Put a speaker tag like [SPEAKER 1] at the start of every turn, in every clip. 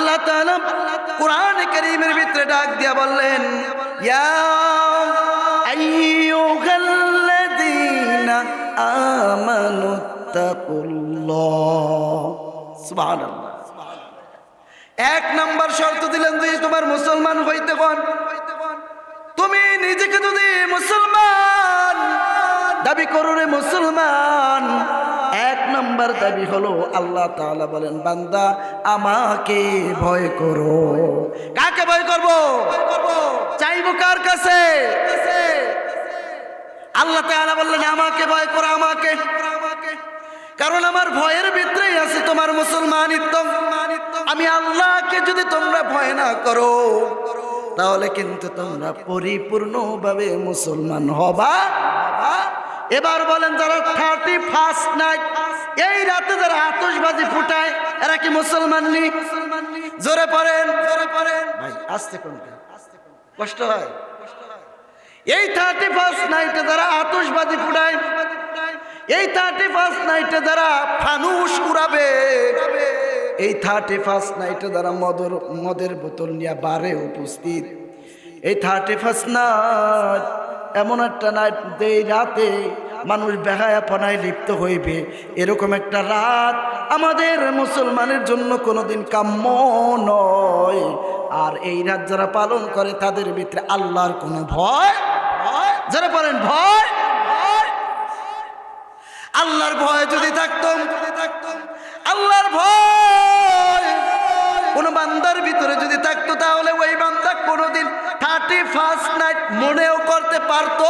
[SPEAKER 1] আল্লাহ তাআলা কোরআনে কারীমের ভিতরে ডাক দিয়া বললেন, ইয়া আইয়ুহাল্লাযীনা আমানুত্তাকুল্লাহ। সুবহানাল্লাহ। এক নাম্বার শর্ত দিলেন, যদি তোমার মুসলমান হইতে হন, তুমি নিজেকে যদি মুসলমান দাবি করো রে মুসলমান, এক নাম্বার দাবি হলো আল্লাহ তাআলা বলেন, বান্দা আমাকে ভয় করো। কাকে ভয় করব? চাইবো কার কাছে? আল্লাহ তাআলা বললেন আমাকে ভয় করো, আমাকে। কারণ আমার ভয়ের ভিতরেই আছে তোমার মুসলমানিত্ব। আমি আল্লাহকে যদি তোমরা ভয় না করো, তাহলে কিন্তু তোমরা পরিপূর্ণভাবে মুসলমান হবা। এবার বলেন, যারা 31st নাইট, এই রাতে যারা আতশবাজি ফুটায়, এরা কি মুসলমান নি? জোরে পড়েন, জোরে পড়েন ভাই, আস্তে কোনটা কষ্ট হয়। এই 31st নাইটে যারা আতশবাজি ফুটায়, এই 31st নাইটে যারা ফানুস উড়াবে, এই 31st নাইটে যারা মদের বোতল নিয়ে বারে উপস্থিত, এই 31st নাইট এমন একটা নাইট, এই রাতে মানুষ বেহায়াপনায় লিপ্ত হইবে, এরকম একটা রাত আমাদের মুসলমানের জন্য কোনোদিন কাম্য নয়। আর এই রাত যারা পালন করে তাদের ভিতরে আল্লাহর কোনো ভয়, যারা বলেন ভয়, আল্লাহর ভয় যদি থাকতাম, আল্লাহর ভয় কোন বান্দার ভিতরে যদি থাকতো, তাহলে ওই বান্দা কোনোদিন 31st নাইট মনেও করতে পারতো।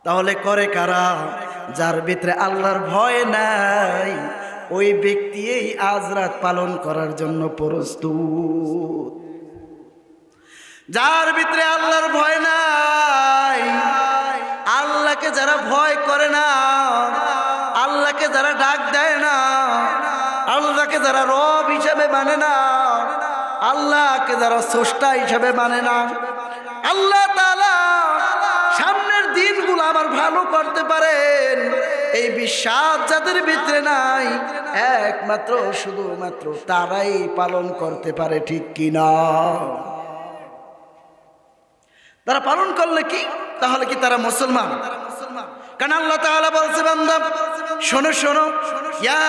[SPEAKER 1] তাহলে করে কারা? যার ভিতরে আল্লাহর ভয় নাই, ওই ব্যক্তি এই আজ রাত পালন করার জন্য প্রস্তুত। যার ভিতরে আল্লাহর ভয় নাই, আল্লাহকে যারা ভয় করে না, আল্লাহকে যারা ডাক দেয় না, আল্লাহকে যারা রব হিসেবে মানে না, আল্লাহকে যারা স্রষ্টা হিসেবে মানে না, আল্লাহ তাআলা সামনের দিনগুলো আবার ভালো করতে পারেন, এই বিশ্বাস যাদের ভিতরে নাই, একমাত্র শুধুমাত্র তারাই পালন করতে পারে, ঠিক কিনা? তারা পালন করলে কি, তাহলে কি তারা মুসলমান? কারণ আল্লাহ তাআলা বলছে, বান্দা শোনো শোনো, ইয়া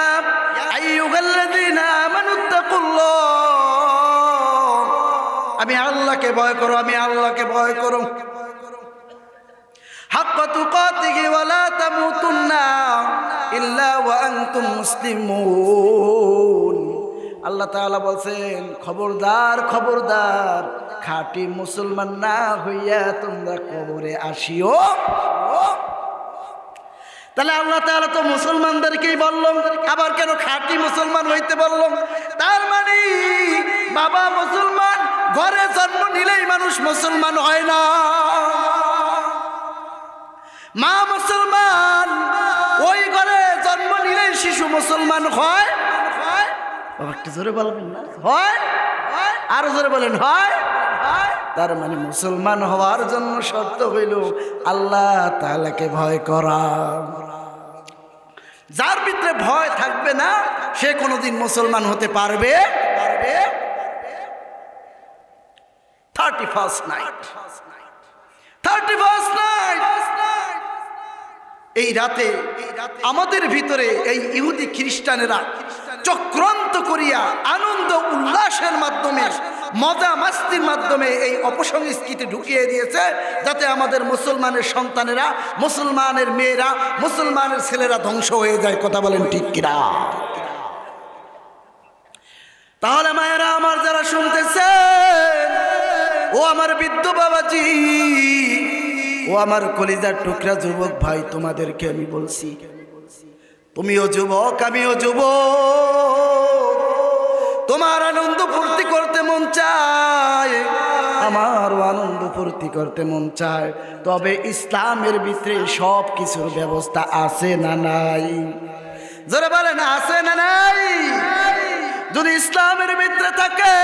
[SPEAKER 1] আইয়ুহাল্লাযীনা আমানুত্তাকুল্লাহ, আমি আল্লাহকে ভয় করো, আমি আল্লাহকে ভয় করো। হাক্কা তুকাতিহি ওয়া লা তামুতুন্না ইল্লা ওয়া আনতুম মুসলিমুন। আল্লাহ তাআলা বলছেন, খবরদার খবরদার, খাঁটি মুসলমান না হইয়া তোমরা কবরে আসিও। তাহলে আল্লাহ তাআলা তো মুসলমানদেরকেই বললাম, আবার কেন খাঁটি মুসলমান হইতে বললাম? তার মানে বাবা মুসলমান, ঘরে জন্ম নিলেই মানুষ মুসলমান হয় না। মা মুসলমান, ওই ঘরে জন্ম নিলেই শিশু মুসলমান হয়। একটু জোরে বলবেন না? হয়। আরো জোরে বলেন, হয়। তার মানে মুসলমান হওয়ার জন্য শর্ত হইল আল্লাহ তাআলাকে ভয় করা। যার ভিতরে ভয় থাকবে না, সে কোনোদিন মুসলমান হতে পারবে। 31st নাইট, 31st নাইট, এই রাতে আমাদের ভিতরে এই ইহুদি খ্রিস্টানেরা চক্রান্ত করিয়া আনন্দ উল্লাসের মাধ্যমে, মজা মাস্তির মাধ্যমে এই অপসংস্কৃতি ঢুকিয়ে দিয়েছে, যাতে আমাদের মুসলমানের সন্তানেরা, মুসলমানের মেয়েরা, মুসলমানের ছেলেরা ধ্বংস হয়ে যায়। কথা বলেন ঠিক কিনা? তাহলে মায়েরা আমার যারা শুনতেছেন, ও আমার বৃদ্ধ বাবাজি, ও আমার কলিজার টুকরা যুবক ভাই, তোমাদেরকে আমি বলছি, তুমিও যুবক, আমিও যুবক, তোমার আনন্দ ফুর্তি করতে মন চায়, আমারও আনন্দ ফুর্তি করতে মন চায়, তবে ইসলামের ভিতরে সব কিছুর ব্যবস্থা আছে না নাই? যারা বলেন আছে না নাই? যদি ইসলামের ভিতরে থাকে,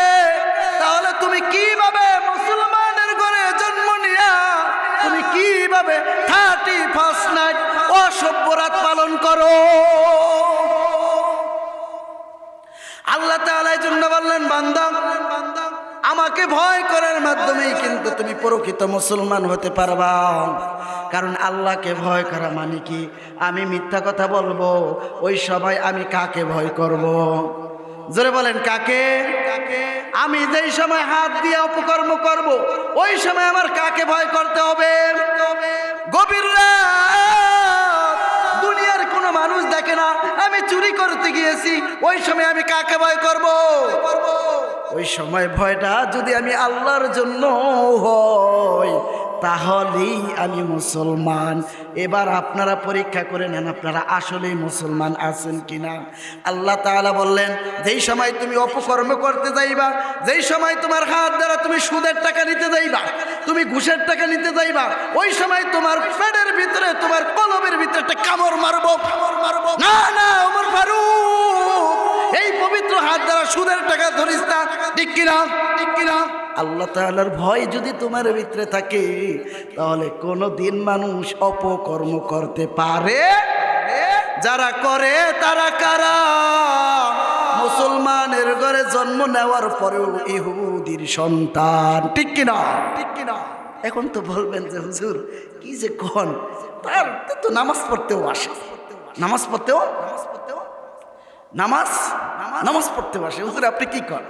[SPEAKER 1] তাহলে তুমি কিভাবে মুসলমানের ঘরে জন্ম নিয়া তুমি কিভাবে 31st নাইট অসভ্য রাত পালন করো? আল্লাহ তাআলা এই জন্য বললেন, বান্দা আমাকে ভয় করার মাধ্যমেই কিন্তু তুমি প্রকৃত মুসলমান হতে পারবা। কারণ আল্লাহকে ভয় করা মানে কি? আমি মিথ্যা কথা বলবো, ওই সময় আমি কাকে ভয় করব? জোরে বলেন, কাকে? আমি যেই সময় হাত দিয়ে অপকর্ম করব, ওই সময় আমার কাকে ভয় করতে হবে? গভীর রাত, দুনিয়ার কোনো মানুষ দেখে না, আমি চুরি করতে গিয়েছি, ওই সময় আমি কাকে ভয় করব? ওই সময় ভয়টা যদি আমি আল্লাহর জন্য হয়, তাহলেই আমি মুসলমান। এবার আপনারা পরীক্ষা করে নেন, আপনারা আসলেই মুসলমান আছেন কিনা। আল্লাহ তাআলা বললেন, যেই সময় তুমি অপকর্ম করতে যাইবা, যেই সময় তোমার হাত দ্বারা তুমি সুদের টাকা নিতে যাইবা, তুমি ঘুষের টাকা নিতে যাইবা, ওই সময় তোমার পেটের ভিতরে, তোমার কলবের ভিতরে একটা কামড় মারবো। না না ওমর ফারুক, এই পবিত্র হাত দ্বারা সুদের টাকা ধরিস না, ঠিক কিনা? ঠিক কিনা? আল্লাহ তাআলার ভয় যদি তোমার ভিতরে থাকে, তাহলে কোনো দিন মানুষ অপকর্ম করতে পারে? যারা করে তারা কারা? মুসলমানের ঘরে জন্ম নেওয়ার পরেও ইহুদির সন্তান, ঠিক কিনা? ঠিক কিনা? এখন তো বলবেন যে হুজুর কি যে কোন, তার তো নামাজ পড়তেও আসে, নামাজ পড়তেও নামাজ পড়তে আসে। হুজুর আপনি কি করেন?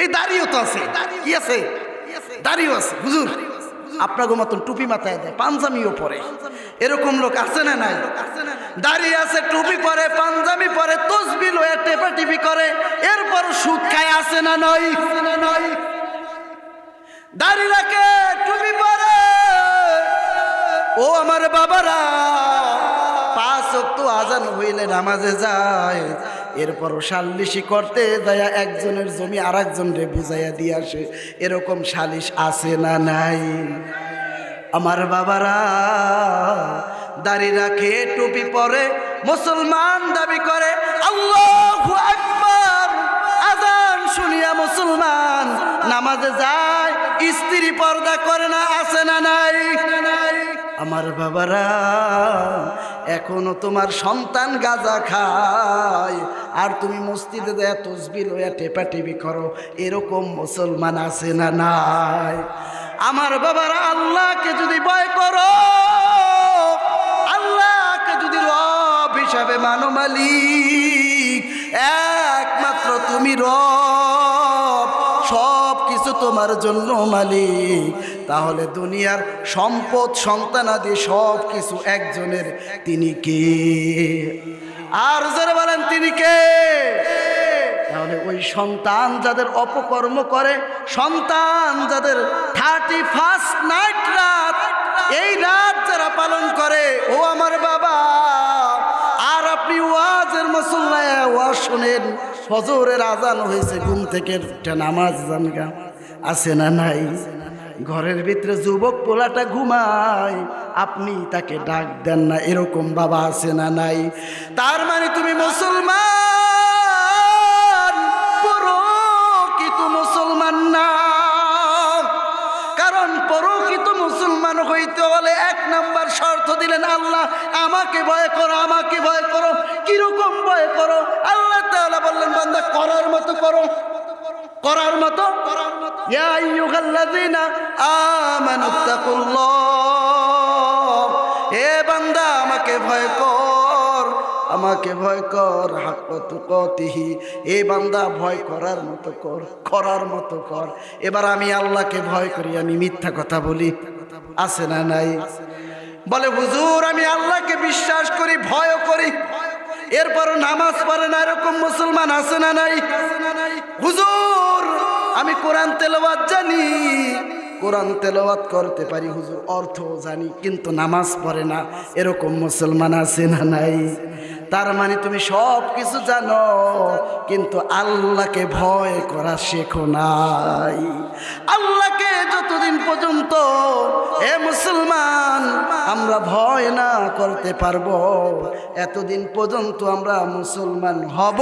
[SPEAKER 1] এই দাড়িও তো আছে, কি আছে? দাড়িও আছে। হুজুর আপনাকে মতন টুপি মাথায় দেয়, পাঞ্জাবিও পরে, এরকম লোক আছে না নাই? দাড়ি আছে, টুপি পরে, পাঞ্জাবি পরে, তসবিহ লয়ে টেপা টিপি করে, এরপর সুদ খায়, আছে না নাই? দাড়ি রাখে, টুপি পরে। ও আমার বাবারা, 5 ওয়াক্ত আজান হইলে নামাজে যায়, এরপর সালিশি করতে যায় একজনের জমি আর একজনরে বুঝাইয়া দিয়ে আসে। এরকম সালিশ আছে না নাই? আমার বাবারা, দাড়ি রাখে, টুপি পরে, মুসলমান দাবি করে, আল্লাহু আকবার, আজান শুনিয়া মুসলমান নামাজে যায়, স্ত্রী পর্দা করে না, আছে না নাই? আমার বাবারা, এখনো তোমার সন্তান গাঁজা খায়, আর তুমি মসজিদে যায় তসবিহ লইয়া টেপাটেপি করো, এরকম মুসলমান আছে না নাই? আমার বাবারা, আল্লাহকে যদি ভয় করো, আল্লাহকে যদি রব হিসাবে মানো, মালিক একমাত্র তুমি রব, সব কিছু তোমার জন্য মালিক, তাহলে দুনিয়ার সম্পদ সন্তানাদি সব কিছু একজনের, তিনি কে? আর যারা বলেন তিনি কে? তাহলে ওই সন্তান যাদের অপকর্ম করে, সন্তান যাদের 31 নাইট রাত, এই রাত যারা পালন করে, ও আমার বাবা, আর আপনি ওয়াজের মুসল্লায় ওয়াজ শুনেন, ফজরের আজান হয়েছে, ঘুম থেকে নামাজ জানগা, আছে না নাই? ঘরের ভিতরে যুবক পোলাটা ঘুমায়, আপনি তাকে ডাক দেন না, এরকম বাবা আছে না নাই? তার মানে তুমি মুসলমান, প্রকৃত মুসলমান না। কারণ প্রকৃত মুসলমান হইতে হলে 1 নাম্বার শর্ত দিলেন আল্লাহ, আমাকে ভয় করো, আমাকে ভয় করো। কিরকম ভয় করো? আল্লাহ তাআলা বললেন, বান্দা করার মতো করো, করার মতো। ইয়া আইয়ুহাল্লাযীনা আমানুত্তাকুল্লাহ, হে বান্দা আমাকে ভয় কর, আমাকে ভয় কর, হাক্কা তুকাতিহি, এ বান্দা ভয় করার মতো কর, করার মতো কর। এবার আমি আল্লাহকে ভয় করি, আমি মিথ্যা কথা বলি, আছে না নাই? বলে হুজুর আমি আল্লাহকে বিশ্বাস করি, ভয় করি, এরপরও নামাজ পড়ে না, এরকম মুসলমান আছে না নাই? হুজুর আমি কোরআন তেলাওয়াত জানি, কোরআন তেলাওয়াত করতে পারি হুজুর, অর্থ জানি, কিন্তু নামাজ পড়ে না, এরকম মুসলমান আছে না নাই? তার মানে তুমি সব কিছু জানো, কিন্তু আল্লাহকে ভয় করা শেখো নাই। আল্লাহকে যতদিন পর্যন্ত এ মুসলমান আমরা ভয় না করতে পারবো, এতদিন পর্যন্ত আমরা মুসলমান হব।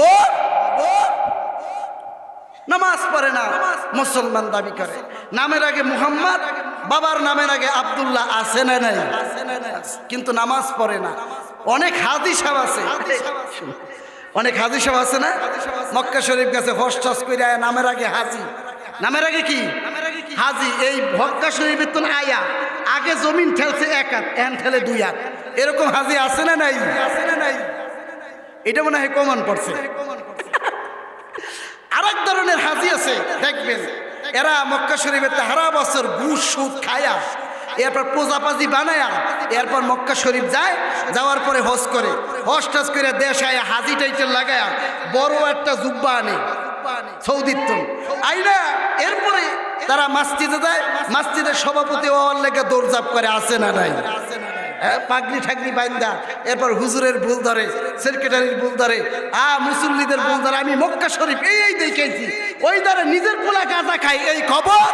[SPEAKER 1] নামাজ পড়ে না, মুসলমান দাবি করে, নামের আগে মুহাম্মদ, বাবার নামের আগে আব্দুল্লাহ, আছে না নাই? কিন্তু নামাজ পড়ে না। অনেক হাদিস আছে, অনেক হাজি সাহেব আছে না, মক্কা শরীফ গেছে হজ টস করে আয়া, নামের আগে হাজি, নামের আগে কি হাজি। এই মক্কা শরীফের তো আয়া আগে জমিন ঠেলছে এক হাত, এন ঠেলে দুই হাত, এরকম হাজি আছে না নাই? এটা মনে হয় কমন পড়ছে। আরেক ধরনের হাজি আছে দেখবেন, এরা মক্কা শরীফের হারা বছর ঘুষ সুদ খায়া, এরপর প্রজাপাজি বানায়া, এরপর মক্কা শরীফ যায়, যাওয়ার পরে হজ করে, হজ টজ করে দেশ আয়া হাজি টাইটেল লাগায়া বড় একটা জুব্বা আনে সৌদির তো আইনা, এরপরে তারা মসজিদে যায়, মসজিদের সভাপতি হওয়ার লেগে দৌড়ঝাঁপ করে, আসে না নাই? পাগড়ি ঠাগড়ি বাইন্দা, এরপর হুজুরের ভুল ধরে, সেক্রেটারির ভুল ধরে, মুসল্লিদের ভুল ধরে। আমি মক্কা শরীফ এই দেখেছি, ওই ধরে নিজের পোলা গাঁজা খাই, এই খবর।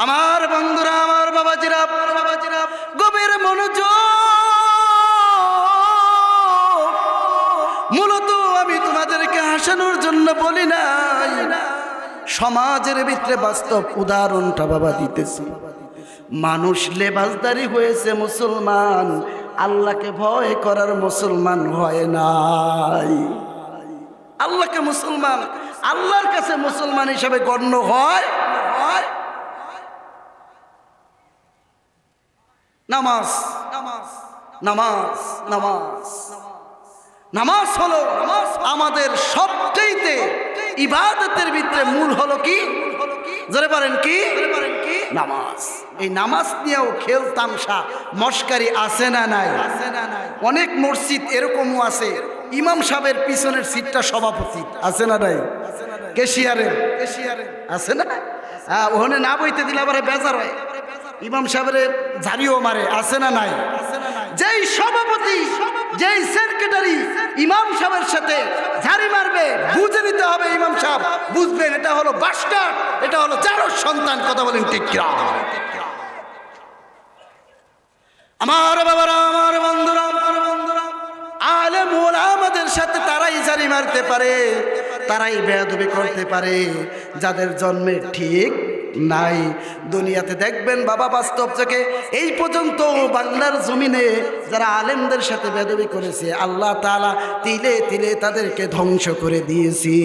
[SPEAKER 1] আমার বন্ধুরা, আমার বাবাজিরা, গভীর মনোযোগ। মূলত আমি তোমাদেরকে হাসানোর জন্য বলি নাই, সমাজের ভিতরে বাস্তব উদাহরণটা বাবা দিতেছি। মানুষ লেবাসদারি হয়েছে মুসলমান, আল্লাহকে ভয় করার মুসলমান হয় নাই। আল্লাহকে মুসলমান, আল্লাহর কাছে মুসলমান হিসাবে গণ্য হয় নামাজ। নামাজ নামাজ নামাজ হলো আমাদের সবচেয়ে ইবাদতের ভিতরে মূল হলো কি? জোরে পারেন কি? নামাজ। এই নামাজ নিয়েও খেল তামসা মস্কারি আছে না নাই? অনেক মসজিদ এরকমও আছে, ইমাম সাহেবের পিছনের সিটটা সভাপতি, আছে না নাই? কেশিয়ারের আছে না? ওখানে না বইতে দিলে আবার বেজার হয়, ইমাম সাহেবের ঝাড়িও মারে, আছে না নাই? যেই সভাপতি, যেই সেক্রেটারি ইমাম সাহেবের সাথে ঝাড়ি মারবে, বুঝে নিতে হবে ইমাম সাহেব বুঝবেন এটা হলো বাস্টার্ড, এটা হলো চারর সন্তান। কথা বলেন ঠিক কিনা? আমার বাবারা, আমার বন্ধুরা, আলেম ওলামাদের সাথে তারাই ঝাড়ি মারতে পারে, তারাই বেয়াদবি করতে পারে যাদের জন্মে ঠিক নাই। দুনিয়াতে দেখবেন বাবা, বাস্তব চোখে এই পর্যন্ত বাংলার জমিনে যারা আলেমদের সাথে বেয়াদবি করেছে, আল্লাহ তাআলা তিলে তিলে তাদেরকে ধ্বংস করে দিয়েছি।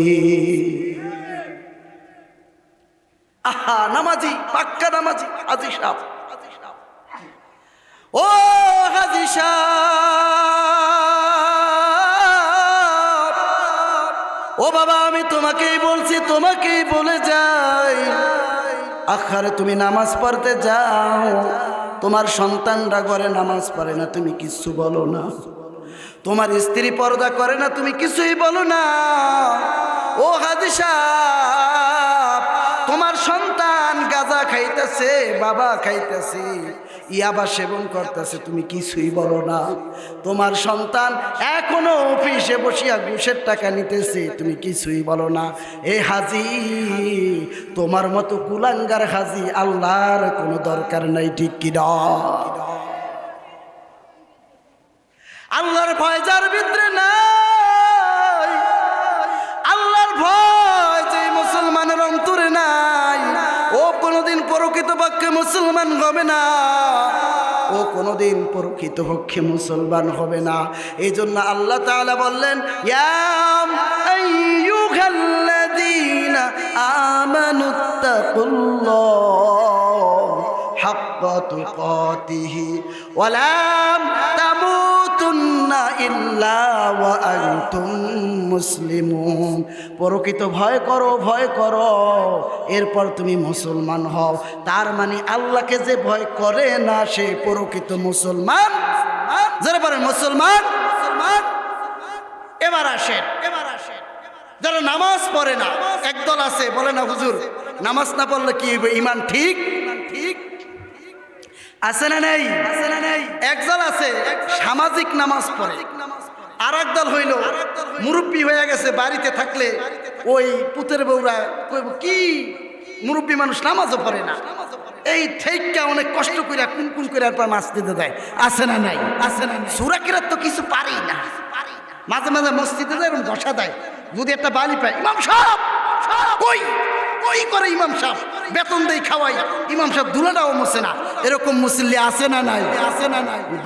[SPEAKER 1] আহা, নামাজি, পাক্কা নামাজি হাজী সাহেব, ও হাজী সাহেব, ও বাবা, আমি তোমাকেই বলছি, তোমাকেই বলে যাই, আখারে তুমি নামাজ পড়তে যাও, তোমার সন্তানরা ঘরে নামাজ পড়ে না, তুমি কিছু বলো না। তোমার স্ত্রী পর্দা করে না, তুমি কিছুই বলো না। ও হাজী সাহেব, তোমার সন্তান গাঁজা খাইতেছে, বাবা খাইতেছে, ইয়াবা সেবন করতেছে, তুমি কিছুই বলো না। তোমার সন্তান এখনো অফিসে বসিয়া ঘুষের টাকা নিতেছে, তুমি কিছুই বলো না। এ হাজি, তোমার মতো কুলাঙ্গার হাজি আল্লাহর কোনো দরকার নাই, ঠিক কিনা? আল্লাহর ভয় যার ভিতরে নাই, আল্লাহর ভয় যে মুসলমানের অন্তরে নাই, ও কোনোদিন প্রকৃতপক্ষে মুসলমান হবে না, ও কোনোদিন প্রকৃতপক্ষে মুসলমান হবে না। এই জন্য আল্লাহ তাআলা বললেন, ইয়া আইয়ুহাল্লাযীনা আমানুত্তাকুল্লাহ হাক্কা তুকাতিহি ওয়া লা তামুতুন্না ইল্লা ওয়া আনতুম মুসলিমুন। প্রকৃত ভয় করো, ভয় করো, এরপর তুমি মুসলমান হও। তার মানে আল্লাহকে যে ভয় করে না সে প্রকৃত মুসলমান। যারা বলেন মুসলমান, এবার আসেন, যারা নামাজ পড়ে না, একদল আছে বলে না হুজুর নামাজ না পড়লে কি ইমান ঠিক? আছে না নেই? একদল আছে সামাজিক নামাজ পড়ে, আর একদল হইল মুরব্বী হয়ে গেছে, বাড়িতে থাকলে ওই পুতের বউরা কইব কি মুরব্বী মানুষ নামাজও পড়ে না, এই থেকে অনেক কষ্ট করে কুন করে আর পর মাছ দিতে দেয়। আছে না নাই? সূরা কিরাত তো কিছু পারেই না, মাঝে মাঝে মসজিদে যায় এবং বসা দেয়, যদি একটা বালি পায় ইমাম সাহেব কই কই করে, ইমাম সাহেব বেতন দেই খাওয়াই, ইমাম সাহেব দুলাটাও মোছে না, এরকম মুসল্লি আছে না নাই?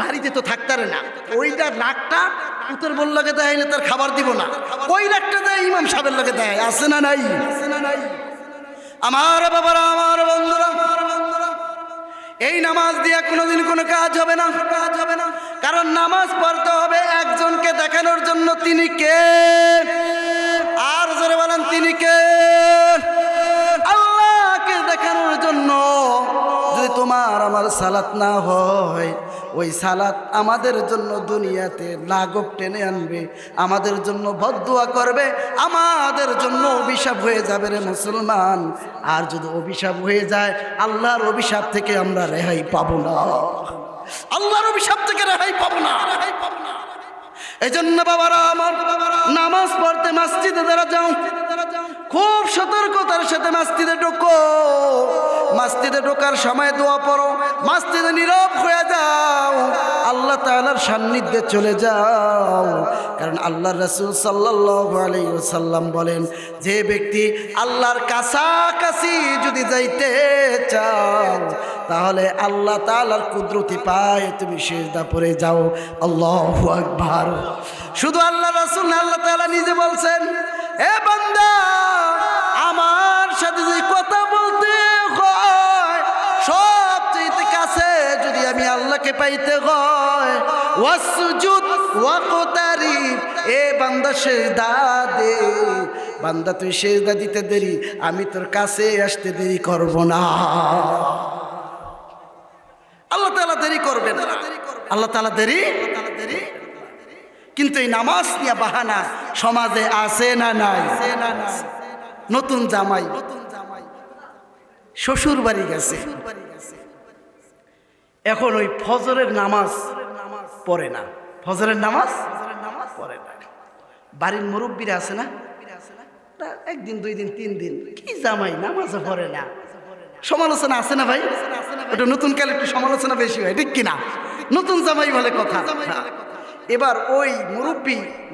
[SPEAKER 1] বাড়িতে তো থাকতারে না, ওইটার নাকটা পুতের বল লাগে দেখাইলে তার খাবার দিব না, ওই লাখটা দেয় ইমাম সাহেবের লাগে দেয়, আছে না নাই? আমার বাবারা, আমার বন্ধুরা, এই নামাজ দিয়ে কোনোদিন কোনো কাজ হবে না, কাজ হবে না। কারণ নামাজ পড়তে হবে একজনকে দেখানোর জন্য, তিনি কে? আর জোরে বলেন, তিনি কে? আল্লাহকে দেখানোর জন্য। যদি তোমার আমার সালাত না হয়, ওই সালাত আমাদের জন্য দুনিয়াতে লাগব টেনে আনবে, আমাদের জন্য বদদুয়া করবে, আমাদের জন্য অভিশাপ হয়ে যাবে রে মুসলমান। আর যদি অভিশাপ হয়ে যায়, আল্লাহর অভিশাপ থেকে আমরা রেহাই পাবো না, আল্লাহর অভিশাপ থেকে রেহাই পাবো না, রেহাই পাবো না। এই জন্য বাবারা আমার, নামাজ পড়তে মসজিদে যারা যাও, খুব সতর্কতার সাথে মসজিদে ঢোকো। মসজিদে ঢোকার সময় দোয়া পড়ো, মসজিদে নীরব হয়ে যাও, আল্লাহ তাআলার সান্নিধ্যে চলে যাও। কারণ আল্লাহর রাসূল সাল্লাল্লাহু আলাইহি ওয়াসাল্লাম বলেন, যে ব্যক্তি আল্লাহর কাছাকাছি যদি যাইতে চাও, তাহলে আল্লাহ তাআলার কুদরতি পায় তুমি সিজদা পড়ে যাও। আল্লাহু আকবার। শুধু আল্লাহ রাসূল না, আল্লাহ তাআলা নিজে বলছেন, এ বান্দা, আমার সাথে যে কথা বলতে হয়, সবচেয়ে কাছে যদি আমি আল্লাহকে পাইতে হয়, ওয়াসজুদ ওয়াকতারিব, এ বান্দা সিজদা দে। বান্দা তুই সিজদা দিতে দেরি, আমি তোর কাছে আসতে দেরি করব না। আল্লাহ তাআলা দেরি করবেন না, আল্লাহ তাআলা দেরি। কিন্তু এই নামাজ নিয়ে বাহানা সমাজে আছে না নাই? নতুন জামাই শ্বশুর বাড়ি গেছে, এখন ওই ফজরের নামাজ পড়ে না, ফজরের নামাজ পড়ে না। বাড়ির মুরব্বীরা আছে না, একদিন দুই দিন তিন দিন, কি জামাই নামাজও পড়ে না, সমালোচনা আছে না ভাই? ওটা নতুন কালে একটু সমালোচনা বেশি হয়, ঠিক কিনা? নতুন জামাই বলে কথা। এবার ওই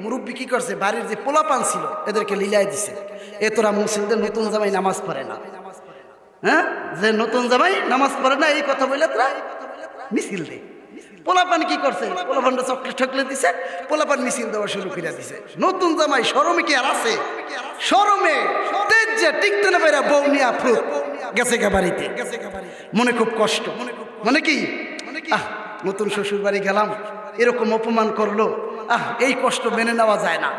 [SPEAKER 1] মুরব্বী কি করছে, বাড়ির যে পোলাপান ছিল এদেরকে লীলাই দিছে, এ তোরা মুসলিমদের নতুন জামাই নামাজ পড়ে না, হ্যাঁ, যে নতুন জামাই নামাজ পড়ে না এই কথা বলে তোরা মিছিল দে। পোলাপান কি করছে, পোলাপানটা চকলেট ঠকলে দিছে, পোলাপান মিছিল দেওয়া শুরু করে দিছে। নতুন জামাই শরমে কি আর আছে? শরমে তেজ্জে টিকতে না পারে, বউ নিয়া ফ্রুট গেছে গা বাড়িতে, মনে খুব কষ্ট, মনে কি নতুন শ্বশুর বাড়ি গেলাম, এরকম অপমান করলো, এই কষ্ট মেনে নেওয়া যায় না।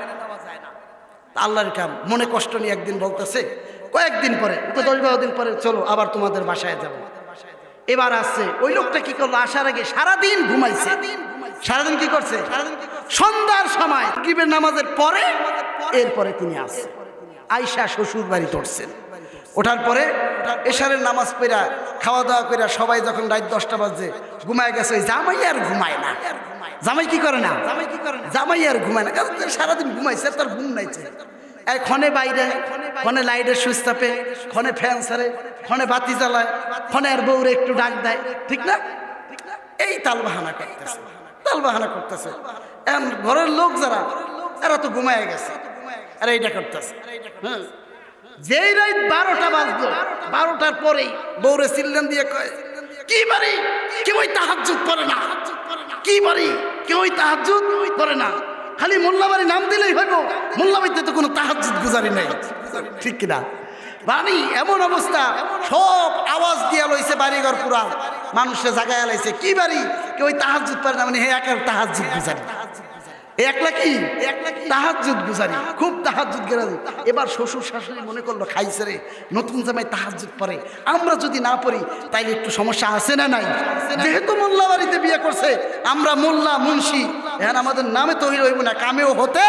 [SPEAKER 1] আল্লাহর কাম, মনে কষ্ট নিয়ে একদিন বলতেছে, কয়েকদিন পরে, তো 10-12 দিন পরে, চলো আবার তোমাদের বাসায় যাব। এবার আসছে, ওই লোকটা কি করলো, আসার আগে সারাদিন ঘুমাইছে। সারাদিন কি করছে? সন্ধ্যার সময় মাগরিবের নামাজের পরে, এরপরে তিনি আসছে, আয়শা শ্বশুর বাড়ি উঠছেন। ওঠার পরে এশারের নামাজ পড়া, খাওয়া দাওয়া করে সবাই যখন রাত 10টা বাজে ঘুমায় গেছে, ওই জামাই আর ঘুমায় না। জামাই কি করে না? জামাই আর ঘুমায় না, কারণ সারাদিন ঘুমাইছে, তার ঘুম নাইছে। ক্ষণে বাইরে, ক্ষণে লাইটের সুইচ চাপে, ক্ষণে ফ্যান ছাড়ে, ক্ষণে বাতি জ্বালায়, ক্ষণে আর বউরে একটু ডাক দেয়, ঠিক না? এই তালবাহানা করতেছে, তালবাহানা করতেছে। এখন ঘরের লোক যারা, এরা তো ঘুমায় গেছে, আর এইটা করতেছে। হ্যাঁ, যেই রাত 12টা বাজলো, 12টার পরেই বউরে চিল্লান দিয়ে কয়, কি বাড়ি কেউই তাহাজ্জুদ পড়ে না, কি বাড়ি কেউই তাহাজ্জুদ পড়ে না, খালি মোল্লা বাড়ি নাম দিলেই হইব, মোল্লা বাড়িতে তো কোনো তাহাজ্জুদ গুজারি নাই, ঠিক কিনা? বাণী এমন অবস্থা, সব আওয়াজ দিয়া লইছে, বাড়িঘর পুরা মানুষে জাগায় লাইছে, কি বাড়ি কেউই তাহাজ্জুদ পড়ে না, মানে হে একার তাহাজ্জুদ গুজারি, একলা কি তাহাজ্জুদ গুজারি, খুব তাহাজ্জুদ গেরাজ। এবার শ্বশুর শাশুড়ি মনে করলো, খাইছে রে, নতুন জামাই তাহাজ্জুদ পড়ে, আমরা যদি না পড়ি তাইলে একটু সমস্যা আছে না নাই? যেহেতু মোল্লা বাড়িতে বিয়ে করছে, আমরা মোল্লা মুন্সি, এখন আমাদের নামে তহির হইব না, কামেও হতে।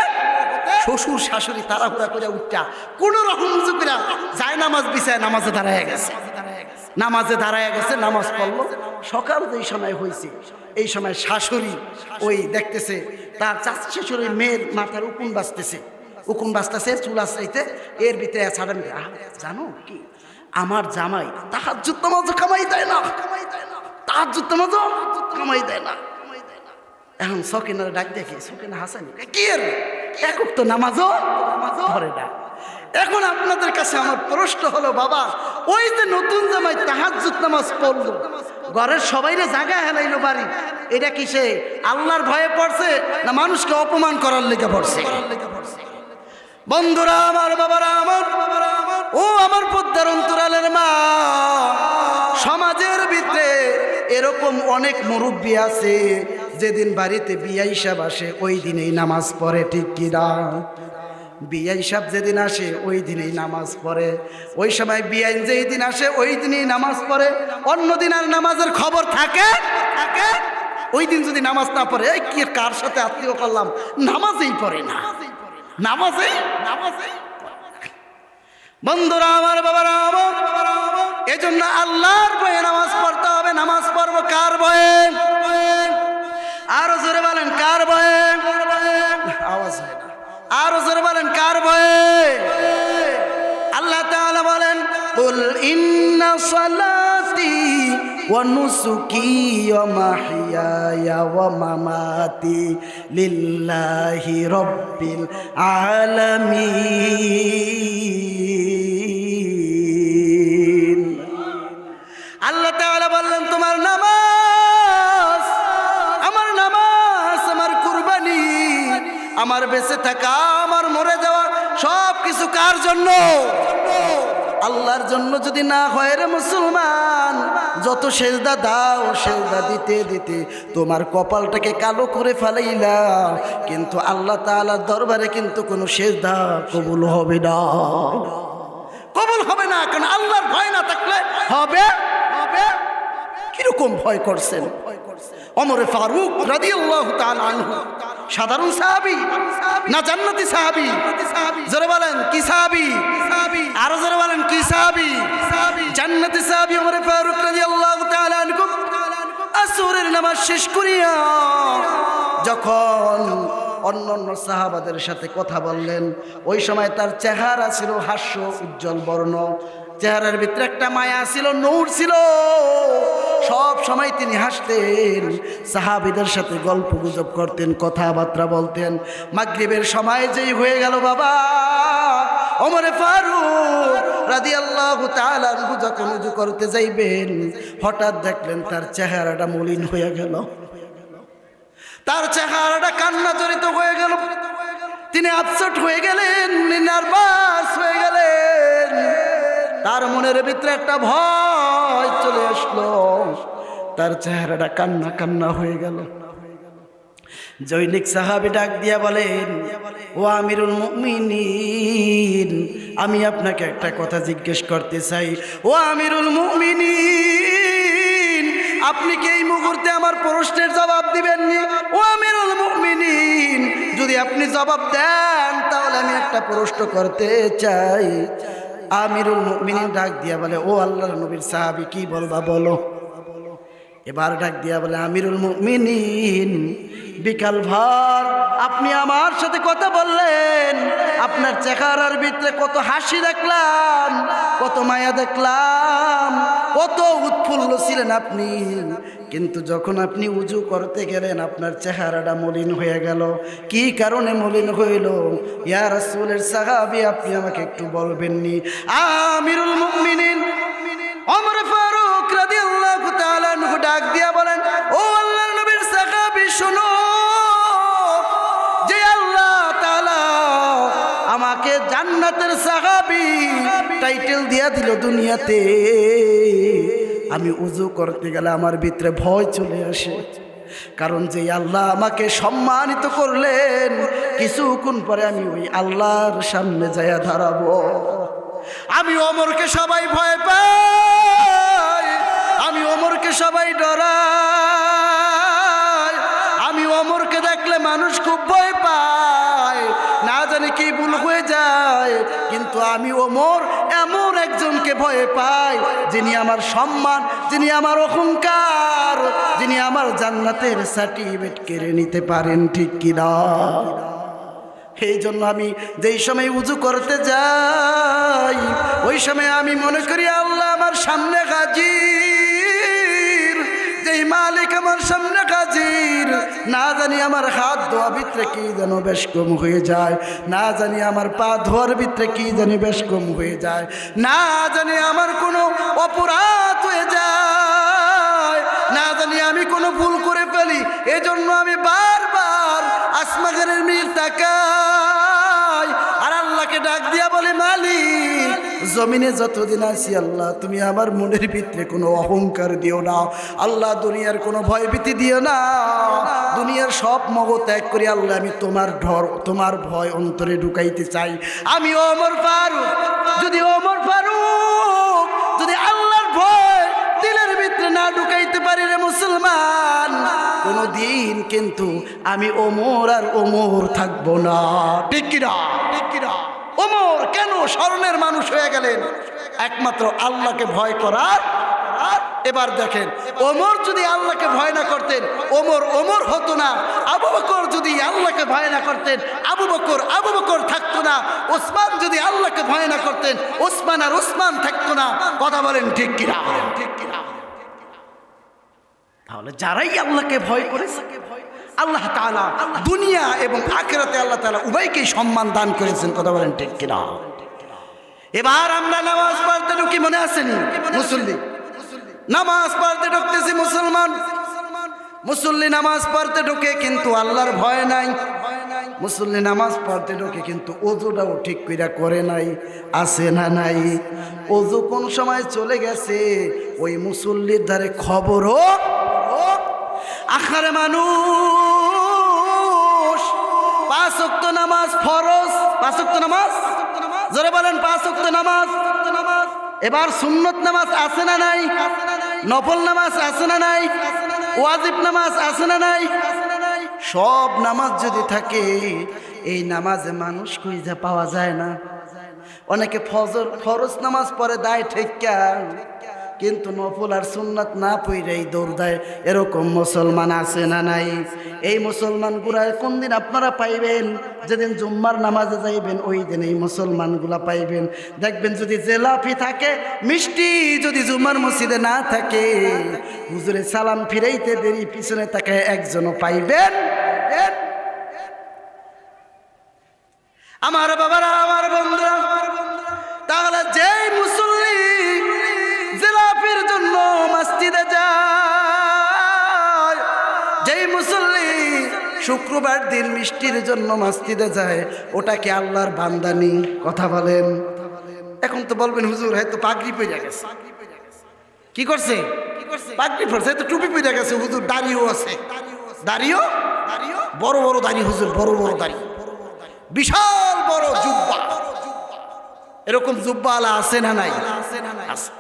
[SPEAKER 1] শ্বশুর শাশুড়ি তাড়াহুড়া করে উঠা কোন রকম উজু করে যায় নামাজ বিছায় নামাজে দাঁড়ায় গেছে, নামাজে দাঁড়ায় গেছে, নামাজ পড়লো। সকাল যেই সময় হয়েছে, এই সময় শাশুড়ি ওই দেখতেছে তার চাচা শ্বশুর মেয়ের মাথার উকুন বাঁচতেছে, উকুন বাঁচতেছে, চুল আশ্রাইতে, এর ভিতরে ছাড়া জানো কি, আমার জামাই তাহাজ্জুদ নামাজও কামাই দেয় না, তাহাজ্জুদ নামাজও কামাই দেয় না। এখন সকিনার ডাক দেখে, সকিনা হাসানি, কি এর একক তো নামাজও ধরে না। এখন আপনাদের কাছে আমার প্রশ্ন হলো, বাবা ওই যে নতুন জামাই তাহাজ্জুদ নামাজ পড়লো, ঘরের সবাইরে জায়গা হেলাইলো বাড়ি, এটা কিসে? আল্লাহর ভয়ে পড়ছে না মানুষকে অপমান করার লেগে পড়ছে? বন্ধুরা আমার, বাবারা আমার, ও আমার পদ্মার অন্তরালের মা, সমাজের ভিতরে এরকম অনেক মুরব্বী আছে যেদিন বাড়িতে বিয়া হিসাব আসে ওই দিনেই নামাজ পড়ে, ঠিক কি না? বিয়া হিসাব যেদিন আসে ওই দিনেই নামাজ পড়ে। ওই সময় বিয়াইন যেই দিন আসে ওই দিনেই নামাজ পড়ে, অন্য দিন আর নামাজের খবর থাকে? ওই দিন যদি নামাজ না পড়ে, এই কি কার সাথে আত্মীয় করলাম, নামাজেই পড়ে না, নামাজেই। বন্ধুরা আমার, বাবারা আমার, এজন্য আল্লাহর ভয়ে নামাজ পড়তে হবে। নামাজ পড়বো কার ভয়ে? আরো জোরে বলেন কার ভয়ে? আওয়াজ হয় না, আরো জোরে বলেন কার ভয়ে? আল্লাহ তাআলা বলেন, কুল ইন্না সালাতি ওয়া নুসুকি ওয়া মাহইয়ায়া ওয়া মামাতি লিল্লাহি রাব্বিল আলামিন। আল্লাহ তাআলা বললেন, তোমার নামাজ, আমার নামাজ, আমার কুরবানি, আমার বেঁচে থাকা, আমার মরে যাওয়া, সব কিছু কার জন্য? আল্লাহর জন্য। যদি না হয় রে মুসলমান, যত সেজদা দাও, সেজদা দিতে দিতে তোমার কপালটাকে কালো করে ফেলাইলা, কিন্তু আল্লাহ তাআলার দরবারে কিন্তু কোনো সেজদা কবুল হবে না, কবুল হবে না। কারণ আল্লাহর ভয় না থাকলে হবে? কিরকম ভয় করছেন? ওমর ফারুক রাদিয়াল্লাহু তাআলা আনহু সাধারণ সাহাবী না জান্নাতি সাহাবী? জোরে বলেন কি সাহাবী? আরো জোরে বলেন কি সাহাবী? জান্নাতি সাহাবী ওমর ফারুক রাদিয়াল্লাহু তাআলা আনহু আসরের নামাজ শেষ করিয়া যখন অন্যান্য সাহাবাদের সাথে কথা বললেন, ওই সময় তার চেহারা ছিল হাস্য উজ্জ্বল বর্ণ, চেহারার ভিতরে একটা মায়া ছিল, নূর ছিল, সব সময় তিনি হাসতেন, সাহাবীদের সাথে গল্প গুজব করতেন, কথাবার্তা বলতেন। মাগরিবের সময় যেই হয়ে গেল বাবা, ওমর ফারুক রাদিয়াল্লাহু তাআলা আনহু যখন উযু করতে যাইবেন, হঠাৎ দেখলেন তার চেহারাটা মলিন হয়ে গেল, তার চেহারাটা কান্না জড়িত হয়ে গেল, তিনি আপসেট হয়ে গেলেন, নার্ভাস হয়ে গেলেন, তার মনের ভিতরে একটা ভয় চলে আসলো, তার চেহারাটা কান্না কান্না হয়ে গেল। জৈনিক সাহাবী ডাক দিয়া বলেন, ও আমিরুল মুমিনিন, আমি আপনাকে একটা কথা জিজ্ঞেস করতে চাই। ও আমিরুল মুমিনিন, আপনি কি এই মুহূর্তে আমার প্রশ্নের জবাব দিবেননি? ও আমিরুল মুমিনিন, যদি আপনি জবাব দেন তাহলে আমি একটা প্রশ্ন করতে চাই। আমিরুল মুমিনিন ডাক দিয়া বলে, ও আল্লাহর নবীর সাহাবী, কি বলবা বলো। এবার ডাক দিয়া বলে, আমিরুল মুমিনিন, বিকাল ভর আপনি আমার সাথে কথা বললেন, আপনার চেহারার ভিতরে কত হাসি দেখলাম, কত মায়া দেখলাম, কত উৎফুল্ল ছিলেন আপনি, কিন্তু যখন আপনি উজু করতে গেলেন আপনার চেহারাটা মলিন হয়ে গেল। কি কারণে মলিন হইল? ইয়া রাসূলের সাহাবী, আপনি আমাকে একটু বলবেননি? আমিরুল মুমিনিন ওমর ফারুক রাদিয়াল্লাহু তাআলা আনহু ডাক দিয়া বলেন, ও আল্লাহর নবীর সাহাবী, শোনো, যে আল্লাহ তাআলা আমাকে জান্নাতের সাহাবী টাইটেল দিয়া দিল দুনিয়াতে, আমি উযু করতে গেলে আমার ভিতরে ভয় চলে আসে, কারণ যে আল্লাহ আমাকে সম্মানিত করলেন, কিছুক্ষণ পরে আমি ওই আল্লাহর সামনে যাইয়া দাঁড়াবো। আমি ওমরকে সবাই ভয় পাই, আমি ওমরকে সবাই ডরাই, আমি ওমরকে দেখলে মানুষ খুব ভয় পায়, না জানি কি ভুল হয়ে যায়, কিন্তু আমি ওমর এমন একজনকে ভয় পাই যিনি আমার সম্মান, যিনি আমার অহংকার, যিনি আমার জান্নাতের সার্টিফিকেট কেড়ে নিতে পারেন, ঠিক কিনা? এই জন্য আমি যেই সময় উযু করতে যাই ওই সময় আমি মনে করি আল্লাহ আমার সামনে হাজির, যেই মালিক আমার সামনে হাজির, না জানি আমার হাত ধোয়া ভিতরে কি যেন বেশ কম হয়ে যায়, না জানি আমার পা ধোয়ার ভিতরে কি জানি বেশ কম হয়ে যায়, না জানি আমার কোনো অপরাধ হয়ে যায়, না জানি আমি কোনো ভুল করে ফেলি, এজন্য আমি বারবার আসমানের মিল তাকাই আর আল্লাহকে ডাক দিয়া বলে, মালিক জমিনে যতদিন আছি আল্লাহ তুমি আমার মনের ভিতরে কোনো অহংকার দিও না আল্লাহ, দুনিয়ার কোনো ভয়ভীতি দিও না, দুনিয়ার সব মগ ত্যাগ করি আল্লাহ আমি তোমার ভয় অন্তরে ঢুকাইতে চাই। আমি ওমর ফারুক যদি আল্লাহর ভয় দিলের ভিতরে না ঢুকাইতে পারি রে মুসলমান, কোনদিন কিন্তু আমি ওমর আর ওমর থাকবো না। ঠিক কিনা? ওমর কেন স্মরণের মানুষ হয়ে গেলেন? একমাত্র আল্লাহকে ভয় করার। এবার দেখেন, ওমর যদি আল্লাহকে ভয় না করতেন ওমর হতো না। আবু বকর যদি আল্লাহকে ভয় না করতেন আবু বকর থাকতো না। ওসমান যদি আল্লাহকে ভয় না করতেন ওসমান আর ওসমান থাকতো না। কথা বলেন ঠিক কিনা? তাহলে যারাই আল্লাহকে ভয় করেছে আল্লাহ তাআলা দুনিয়া এবং আখিরাতে আল্লাহ তাআলা উভয়কেই সম্মান দান করেছেন। কথা বলেন ঠিক কিনা? এবার আমরা নামাজ পড়তে ঢুকি, মনে আসেনি মুসল্লি নামাজ পড়তে ঢুকতেছি, মুসল্লি নামাজ পড়তে ঢুকে কিন্তু আল্লাহর ভয় নাই। মুসল্লি নামাজ পড়তে ঢুকে কিন্তু ওযুটাও ঠিক করে নাই। আছে না নাই? ওযু কোন সময় চলে গেছে ওই মুসল্লির ধারে খবরও। আখারে মানুষ 5 ওয়াক্ত নামাজ ফরজ, 5 ওয়াক্ত নামাজ, জোরে বলেন 5 ওয়াক্ত নামাজ। এবার সুন্নত নামাজ আছে না নাই? নফল নামাজ আছে না নাই? ওয়াজিব নামাজ আছে না নাই? সব নামাজ যদি থাকে এই নামাজে মানুষ খুঁজে পাওয়া যায় না। অনেকে ফরজ নামাজ পড়ে দায় ঠেক্কা, কিন্তু নফল আর সুন্নাত না পড়েই দৌড় দেয়। এরকম মুসলমান আছে না নাই? এই মুসলমানগুলা কোন দিন আপনারা পাইবেন? যেদিন জুম্মার নামাজে যাইবেন ওই দিন এই মুসলমানগুলা পাইবেন। দেখবেন যদি জেলাপি থাকে, মিষ্টি যদি জুম্মার মসজিদে না থাকে, হুজুরে সালাম ফিরাইতে দেরি পিছনে তাকে একজনও পাইবেন। আমার বাবারা, আমার বন্ধুরা, তাহলে যেই মুসল্লি জিলাপির জন্য মসজিদে যায়, যেই মুসল্লি শুক্রবার দিন মিষ্টির জন্য মসজিদে যায়, ওটা কি আল্লাহর বান্দানি? কথা বলেন। এখন তো বলবেন হুজুর হয়তো পাগড়ি পরে গেছে। কি করছে? পাগড়ি পরছে, হয়তো টুপি পরে গেছে। হুজুর দাড়িও আছে, দাড়িও বড় বড় দাড়ি, হুজুর বড় বড় দাড়ি, বিশাল বড় জুব্বা, এরকম জুব্বাওয়ালা আছে না নাই?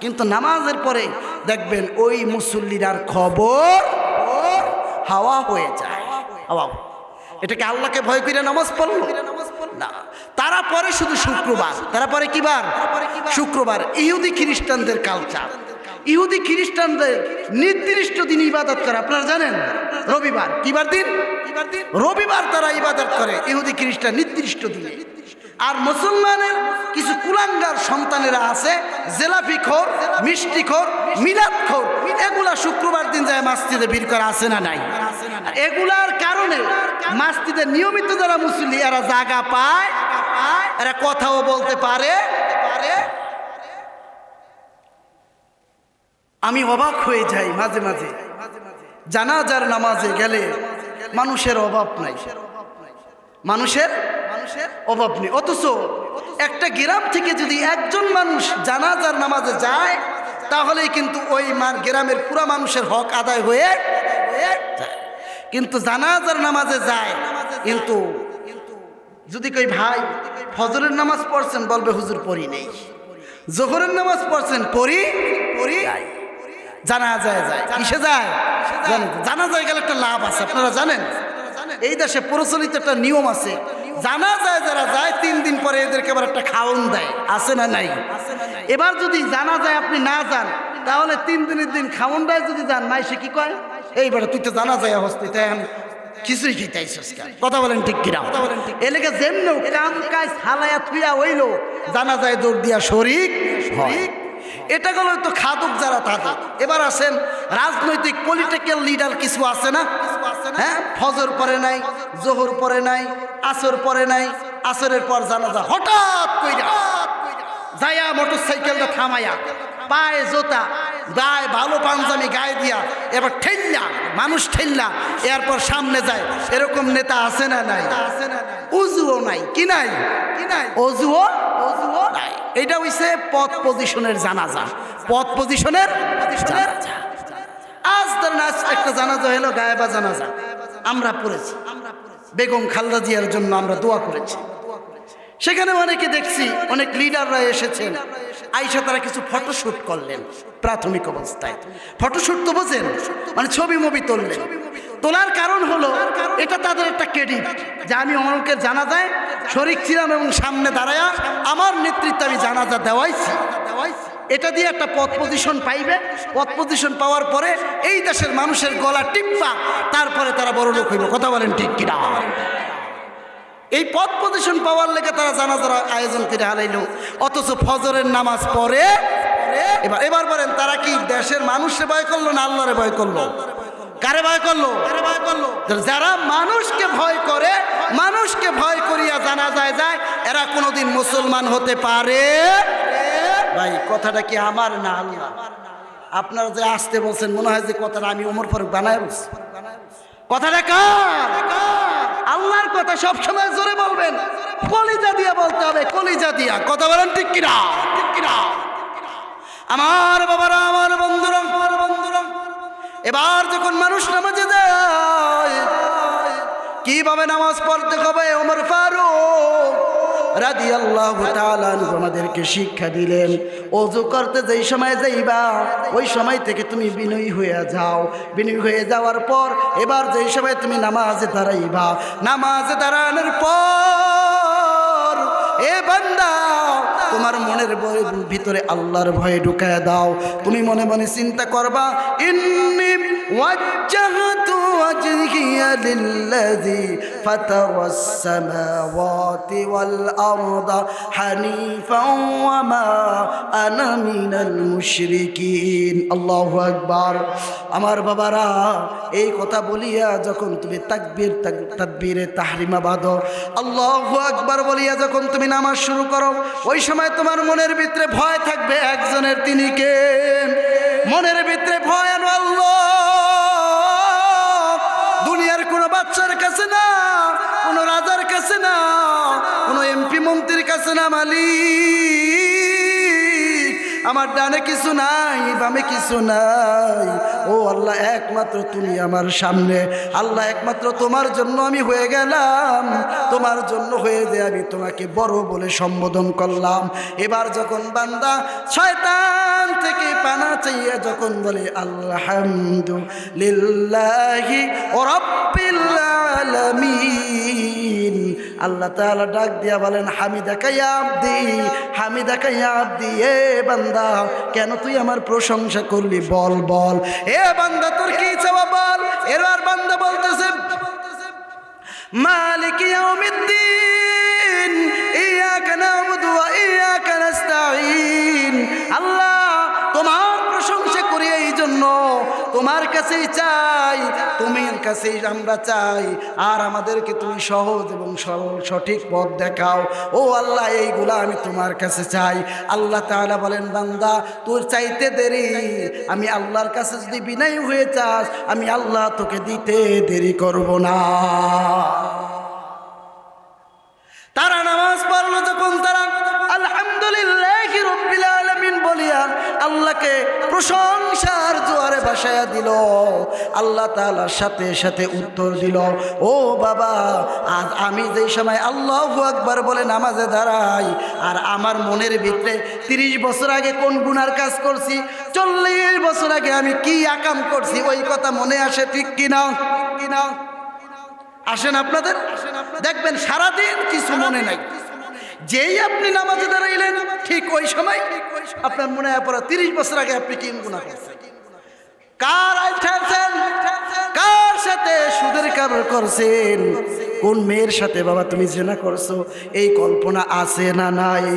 [SPEAKER 1] কিন্তু নামাজের পরে দেখবেন ওই মুসল্লির আর খবর হাওয়া হয়ে যায়। হাওয়া। এটাকে আল্লাহকে ভয় করে নামাজ পড়লো না। তারা পরে শুধু শুক্রবার, তারা পরে কি বার? শুক্রবার। ইহুদি খ্রিস্টানদের কালচার, ইহুদি খ্রিস্টানদের নির্দিষ্ট দিন ইবাদত করে, আপনারা জানেন? রবিবার। কিবার দিন? রবিবার তারা ইবাদত করে ইহুদি খ্রিস্টান নির্দিষ্ট দিনে। আর মুসলমানের কিছু কুলাঙ্গার সন্তানেরা আছে, জেলাপিখোর, মিষ্টিখোর, মিলাদখোর, এগুলা শুক্রবার দিন যায় মসজিদে ভিড় করে। আছে না নাই? এগুলার কারণে মসজিদে নিয়মিত যারা মুসল্লি এরা জায়গা পায়, এরা কথাও বলতে পারে। আমি অবাক হয়ে যাই মাঝে মাঝে, জানাজার নামাজে গেলে মানুষের অভাব নাই, মানুষের অভাব নেই। অথচ একটা গ্রাম থেকে যদি একজন মানুষ জানাজার নামাজে যায় তাহলেই কিন্তু ওই গ্রামের পুরা মানুষের হক আদায় হয়ে যায়। কিন্তু জানাজার নামাজে যায়, কিন্তু যদি কই ভাই ফজরের নামাজ পড়ছেন, বলবে হুজুর পড়ি নেই। জোহরের নামাজ পড়ছেন, পড়ি জানাজায় যায়। কিসে যায়? জানাজায় গেলে একটা লাভ আছে, আপনারা জানেন? এই দেশে প্রচলিত একটা নিয়ম আছে, জানাজায় যারা যায় 3 দিন পরে এদেরকে আবার একটা খাওন দেয়। আছে না নাই? এবার যদি জানাজায় আপনি না যান তাহলে 3 দিনের দিন খাওন দেয়। যদি যান মাইসে কি কয়, এইবারে তুই তো জানাজায় হস্তি, তাই কিছুই খেতেছিস। কথা বলেন ঠিক কিনা? এলাকা যেমন কাম কাজ হালায়া থুয়া হইল, জানাজায় দৌড় দিয়া শরীক হয়। এটা গেল তো খাদক যারা তাদের। এবার আসেন রাজনৈতিক পলিটিক্যাল লিডার কিছু আছে না? হ্যাঁ, ফজর পরে নাই, জোহর পরে নাই, আসর পরে নাই, আসরের পর জানাজা। হঠাৎ কইরা যায়া মোটরসাইকেলটা থামাইয়া পায়ে জোতা গায়ে ভালো পাঞ্জাবি গায়ে দিয়া এবার ঠেল্লা মানুষ ঠেল্লা এরপর সামনে যায়, এরকম নেতা আছে না নাই? অজুও নাই, কি নাই? অজুও নাই। এটা হইছে পথ পজিশনের জানাজা, পথ পজিশনের জানাজা। আজ ধরেন আজ একটা জানাজা হলো গায়েবা জানাজা, আমরা পড়েছি, বেগম খালেদা জিয়ার জন্য আমরা দোয়া করেছি। সেখানে অনেকে দেখছি, অনেক লিডাররা এসেছেন, আইসা তারা কিছু ফটোশুট করলেন। প্রাথমিক অবস্থায় ফটোশুট তো বোঝেন, মানে ছবি মুভি তুললেন। তোলার কারণ হলো এটা তাদের একটা ক্রেডিট যে আমি অনেকের জানাজায় শরীক ছিলাম এবং সামনে দাঁড়ায়া আমার নেতৃত্বে আমি জানাজা দেওয়াইছি। এটা দিয়ে একটা পথ পজিশন পাইবে, পথ পজিশন পাওয়ার পরে এই দেশের মানুষের গলা টিপ্পা তারপরে তারা বড় লোক হইব। কথা বলেন ঠিক কিনা? এই পথ পজিশন পাওয়ার লেগে তারা জানাজার আয়োজন করে হারাইল, অথচ ফজরের নামাজ পড়ে। এবার বলেন তারা কি দেশের মানুষকে ভয় করলো না আল্লাহরে ভয় করলো? কারে ভয় করলো? যারা মানুষকে ভয় করে, মানুষকে ভয় করিয়া জানাজায় যায়, এরা কোনোদিন মুসলমান হতে পারে? ভাই কথাটা কি আমার না আল্লাহ? আপনারা যে আসতে বলছেন মনে হয় যে কথাটা আমি ওমর ফারুক বানায় বলছি। কথাটা কার? আল্লাহর কথা সবসময় জোরে বলবেন, কলিজা দিয়া বলতে হবে, কলিজা দিয়া। কথা বলেন ঠিক কিনা? ঠিক কিনা? আমার বাবারা, আমার বন্ধুরা, এবার যখন মানুষ নামাজে যায় কিভাবে নামাজ পড়তে হবে ওমর ফারুক রাদিয়াল্লাহু তাআলা আনহু আমাদেরকে শিক্ষা দিলেন। ওযু করতে যেই সময় যাইবা ওই সময় থেকে তুমি বিনয়ী হয়ে যাও। বিনয়ী হয়ে যাওয়ার পর এবার যেই সময় তুমি নামাজে দাঁড়াইবা, নামাজে দাঁড়ানোর পর এ বান্দা তোমার মনের ভিতরে আল্লাহর ভয়ে ঢুকায় দাও। তুমি মনে মনে চিন্তা করবা, ইন্নী ওয়াজ্জাহতু ওয়াজহিয়া লিল্লাযী ফাতারাস সামাওয়াতি ওয়াল আরদা হানিফাও ওয়া মা আনা মিনাল মুশরিকিন। আল্লাহু আকবার। আমার বাবারা, এই কথা বলিয়া যখন তুমি তাকবীরে তাহরিমা বাঁধো, আল্লাহু আকবার বলিয়া যখন তুমি নামাজ শুরু করো, ওই সময় তোমার মনের ভিতরে ভয় থাকবে একজনের, তিনি কে? মনের ভিতরে ভয় আনো আল্লাহ। দুনিয়ার কোনো বাচ্চার কাছে না, কোনো রাজার কাছে না, কোনো এমপি মন্ত্রীর কাছে না, মালিক আমার ডানে কিছু নাই, বামে কিছু নাই। ও আল্লাহ, একমাত্র তুমি আমার সামনে। আল্লাহ, একমাত্র তোমার জন্য আমি হয়ে গেলাম, তোমার জন্য হয়ে যে আমি তোমাকে বড় বলে সম্বোধন করলাম। এবার যখন বান্দা শয়তান থেকে পানা চাইয়া যখন বলে আলহামদুলিল্লাহি রাব্বিল আলামিন, আল্লাহ তাআলা ডাক দিয়া বলেন হামিদাকা ইয়া আব্দি, হামিদাকা ইয়া আব্দি। এ বান্দা, কেন তুই আমার প্রশংসা করলি? বল বল। এ বান্দা, তোর কি চাওয়া বল। এবার বান্দা বলতেছে মালিক ইয়াউমিদ্দিন ইয়াকা না'বুদু ওয়া ইয়াকা নাস্তাঈন। আল্লাহ, তোমার প্রশংসা করি এই জন্য, তোমার কাছেই চাই, তোমার কাছেই আমরা চাই, আর আমাদেরকে তুমি সহজ এবং সরল সঠিক পথ দেখাও। ও আল্লাহ, এইগুলা আমি তোমার কাছে চাই। আল্লাহ তাআলা বলেন বান্দা, তোর চাইতে দেরি, আমি আল্লাহর কাছে যদি বিনয়ী হয়ে চাস, আমি আল্লাহ তোকে দিতে দেরি করব না। তারা নামাজ পড়লো যখন, তারা আলহামদুলিল্লাহি রাব্বিল আলামিন বলিয়া আল্লাহকে প্রশংসার জোয়ারে ভাসায়া দিল। আল্লাহ তাআলার সাথে সাথে উত্তর দিল, ও বাবা, আজ আমি যেই সময় আল্লাহু আকবার বলে নামাজে দাঁড়াই, আর আমার মনের ভিতরে 30 বছর আগে কোন গুনার কাজ করছি, 40 বছর আগে আমি কি আকাম করছি, ওই কথা মনে আসে, ঠিক কিনা? কিনা আসেন আপনাদের? দেখবেন সারাদিন কিছু মনে নাই, যেই আপনি নামাজে দাঁড়াইলেন ঠিক ওই সময় আপনার মনে হয় পড়া 30 বছর আগে আপনি কি গুনাহ করছেন, কার আইল ঠেলছেন, কার সাথে সুদের কারবার করছেন, কোন মেয়ের সাথে বাবা তুমি জিনা করছো, এই কল্পনা আছে না নাই?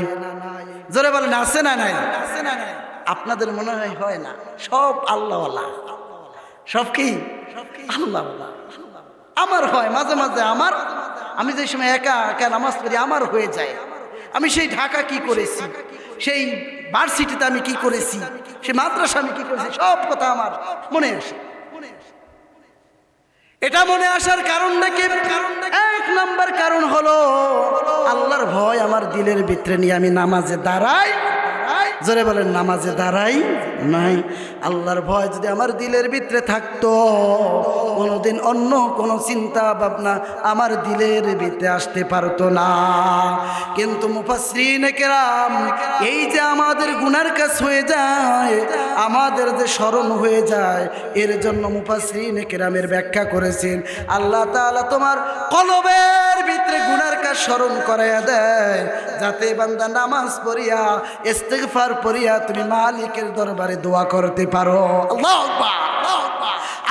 [SPEAKER 1] জোরে বলেন, আছে না নাই? আপনাদের মনে হয় না? সব আল্লাহওয়ালা, সব কি আল্লাহওয়ালা। আমার হয় মাঝে মাঝে, আমি যে সময় একা একা নামাজ পড়ি আমার হয়ে যায়, আমি সেই ঢাকা কি করেছি, সেই ভার্সিটিতে আমি কি করেছি, সেই মাদ্রাসা আমি কি করেছি, সব কথা আমার মনে আসে। এটা মনে আসার কারণটা কি? এক নাম্বার কারণ হলো আল্লাহর ভয় আমার দিলের ভিতরে নিয়ে আমি নামাজে দাঁড়াই। জোরে বলেন, নামাজে দাঁড়াই নাই। আল্লাহর ভয় যদি আমার দিলের ভিতরে থাকতো, কোনোদিন অন্য কোনো চিন্তা ভাবনা আমার দিলের ভিতরে আসতে পারতো না। কিন্তু মুফাসসিরিনে কেরাম এই যে আমাদের গুনার কাজ হয়ে যায়, আমাদের যে স্মরণ হয়ে যায়, এর জন্য মুফাসসিরিনে কেরামের ব্যাখ্যা করেছেন আল্লাহ তাআলা তোমার কলবের ভিতরে গুনার কাজ স্মরণ করাইয়া দেয়, যাতে বান্দা নামাজ পড়িয়া ইস্তিগফার পড়িয়া তুমি মালিকের দরবারে দোয়া করতে পারো। আল্লাহু আকবার।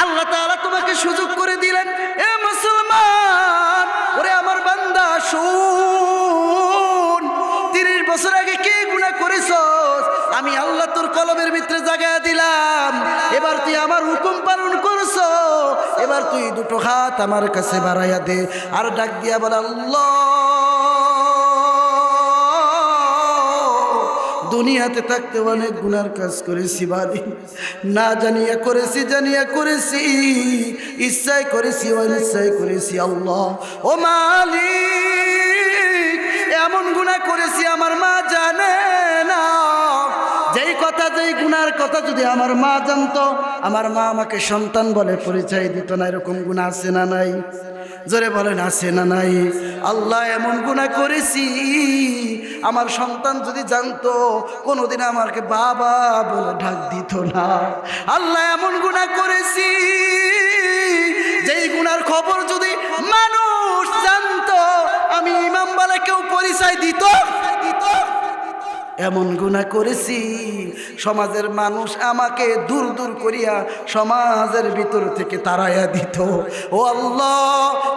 [SPEAKER 1] আল্লাহ তাআলা তোমাকে সুযোগ করে দিলেন, এ মুসলমান, ওরে আমার বান্দা শুন, 30 বছর আগে কি গুনাহ করেছস, আমি আল্লাহ তোর কলবের ভিতরে জায়গা দিলাম। এবার তুই আমার হুকুম পালন করছ, এবার তুই দুটো হাত আমার কাছে বাড়াইয়া দে, আর ডাক দিয়া বল, আল্লাহ, দুনিয়াতে থাকতে অনেক গুনার কাজ করেছি বাড়ি, না জানিয়া করেছি, জানিয়া করেছি, ইচ্ছায় করেছি, অনিচ্ছায় করেছি। আল্লাহ ও মালিক, এমন গুনাহ করেছি আমার মা জানে না। যেই কথা, যেই গুনার কথা যদি আমার মা জানতো, আমার মা আমাকে সন্তান বলে পরিচয় দিত না। এরকম গুনাহ আছে না নাই? জোরে বলেন, আছে না নাই? আল্লাহ, এমন গুনাহ করেছি আমার সন্তান যদি জানতো, কোনোদিন আমাকে বাবা বলে ডাক দিত না। আল্লাহ, এমন গুনাহ করেছি যেই গুনার খবর যদি মানুষ জানতো, আমি ইমাম বলে কেউ পরিচয় দিত। এমন গুনাহ করেছি সমাজের মানুষ আমাকে দূর দূর করিয়া সমাজের ভিতর থেকে তাড়াইয়া দিত। ও আল্লাহ,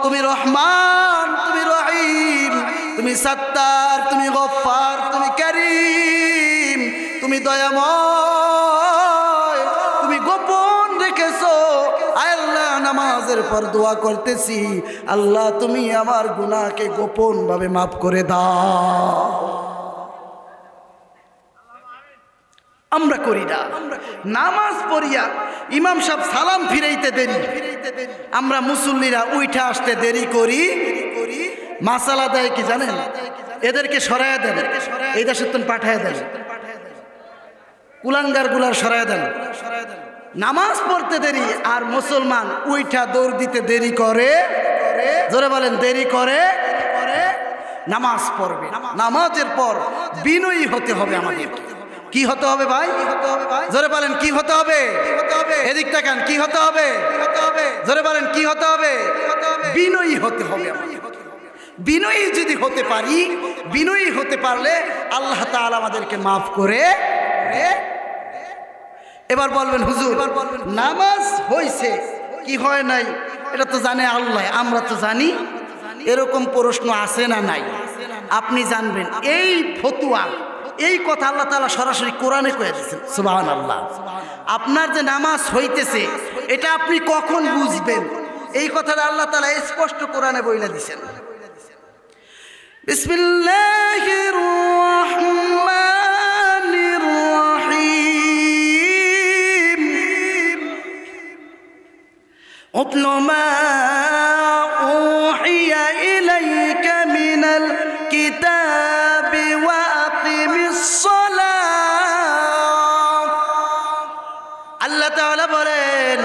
[SPEAKER 1] তুমি রহমান, তুমি রহিম, তুমি সত্তার, তুমি গফফার, তুমি কারীম, তুমি দয়াময়, তুমি গোপন রেখেছো। আল্লাহ, নামাজের পর দোয়া করতেছি, আল্লাহ তুমি আমার গুনাহকে গোপন ভাবে মাফ করে দাও। আমরা করি না। নামাজ পড়িয়া ইমাম সাহেব সালাম ফিরাইতে দেরি, আমরা মুসল্লিরা উঠা আসতে দেরি করি। মাসালা দেয় কি জানেন? এদেরকে সরাইয়া দেন, এই দেশের তো পাঠাইয়া দেন, কুলাঙ্গার গুলার সরাইয়া দেন। নামাজ পড়তে দেরি, আর মুসলমান উঠা দৌড় দিতে দেরি করে। জোরে বলেন, দেরি করে। নামাজ পড়বে, নামাজের পর বিনয়ী হতে হবে আমাদের। কি হতে হবে ভাই? জোরে বলেন, কি হতে হবে? এদিক তাকান, কি হতে হবে? জোরে বলেন, কি হতে হবে? বিনয়ী হতে হবে। বিনয়ী যদি হতে পারি, বিনয়ী হতে পারলে আল্লাহ তাআলা আমাদেরকে মাফ করে। এবার বলবেন, হুজুর নামাজ হয়েছে কি হয় নাই এটা তো জানে আল্লাহ, আমরা তো জানি। এরকম প্রশ্ন আছে না নাই? আপনি জানবেন। এই ফতুয়া, এই কথা আল্লাহ তাআলা সরাসরি কোরআনে কয়ে দিয়েছেন। সুবহানাল্লাহ। আপনার যে নামাজ হইতেছে এটা আপনি কখন বুঝবেন? এই কথাটা আল্লাহ তাআলা স্পষ্ট কোরআনে বলে দিয়েছেন। বিসমিল্লাহির রাহমানির রাহিম। উতলু মা উহিয়া ইলাইকা মিনাল কিতাবি ওয়া আকিমিস সালাহ। আল্লাহ তাআলা বলেন,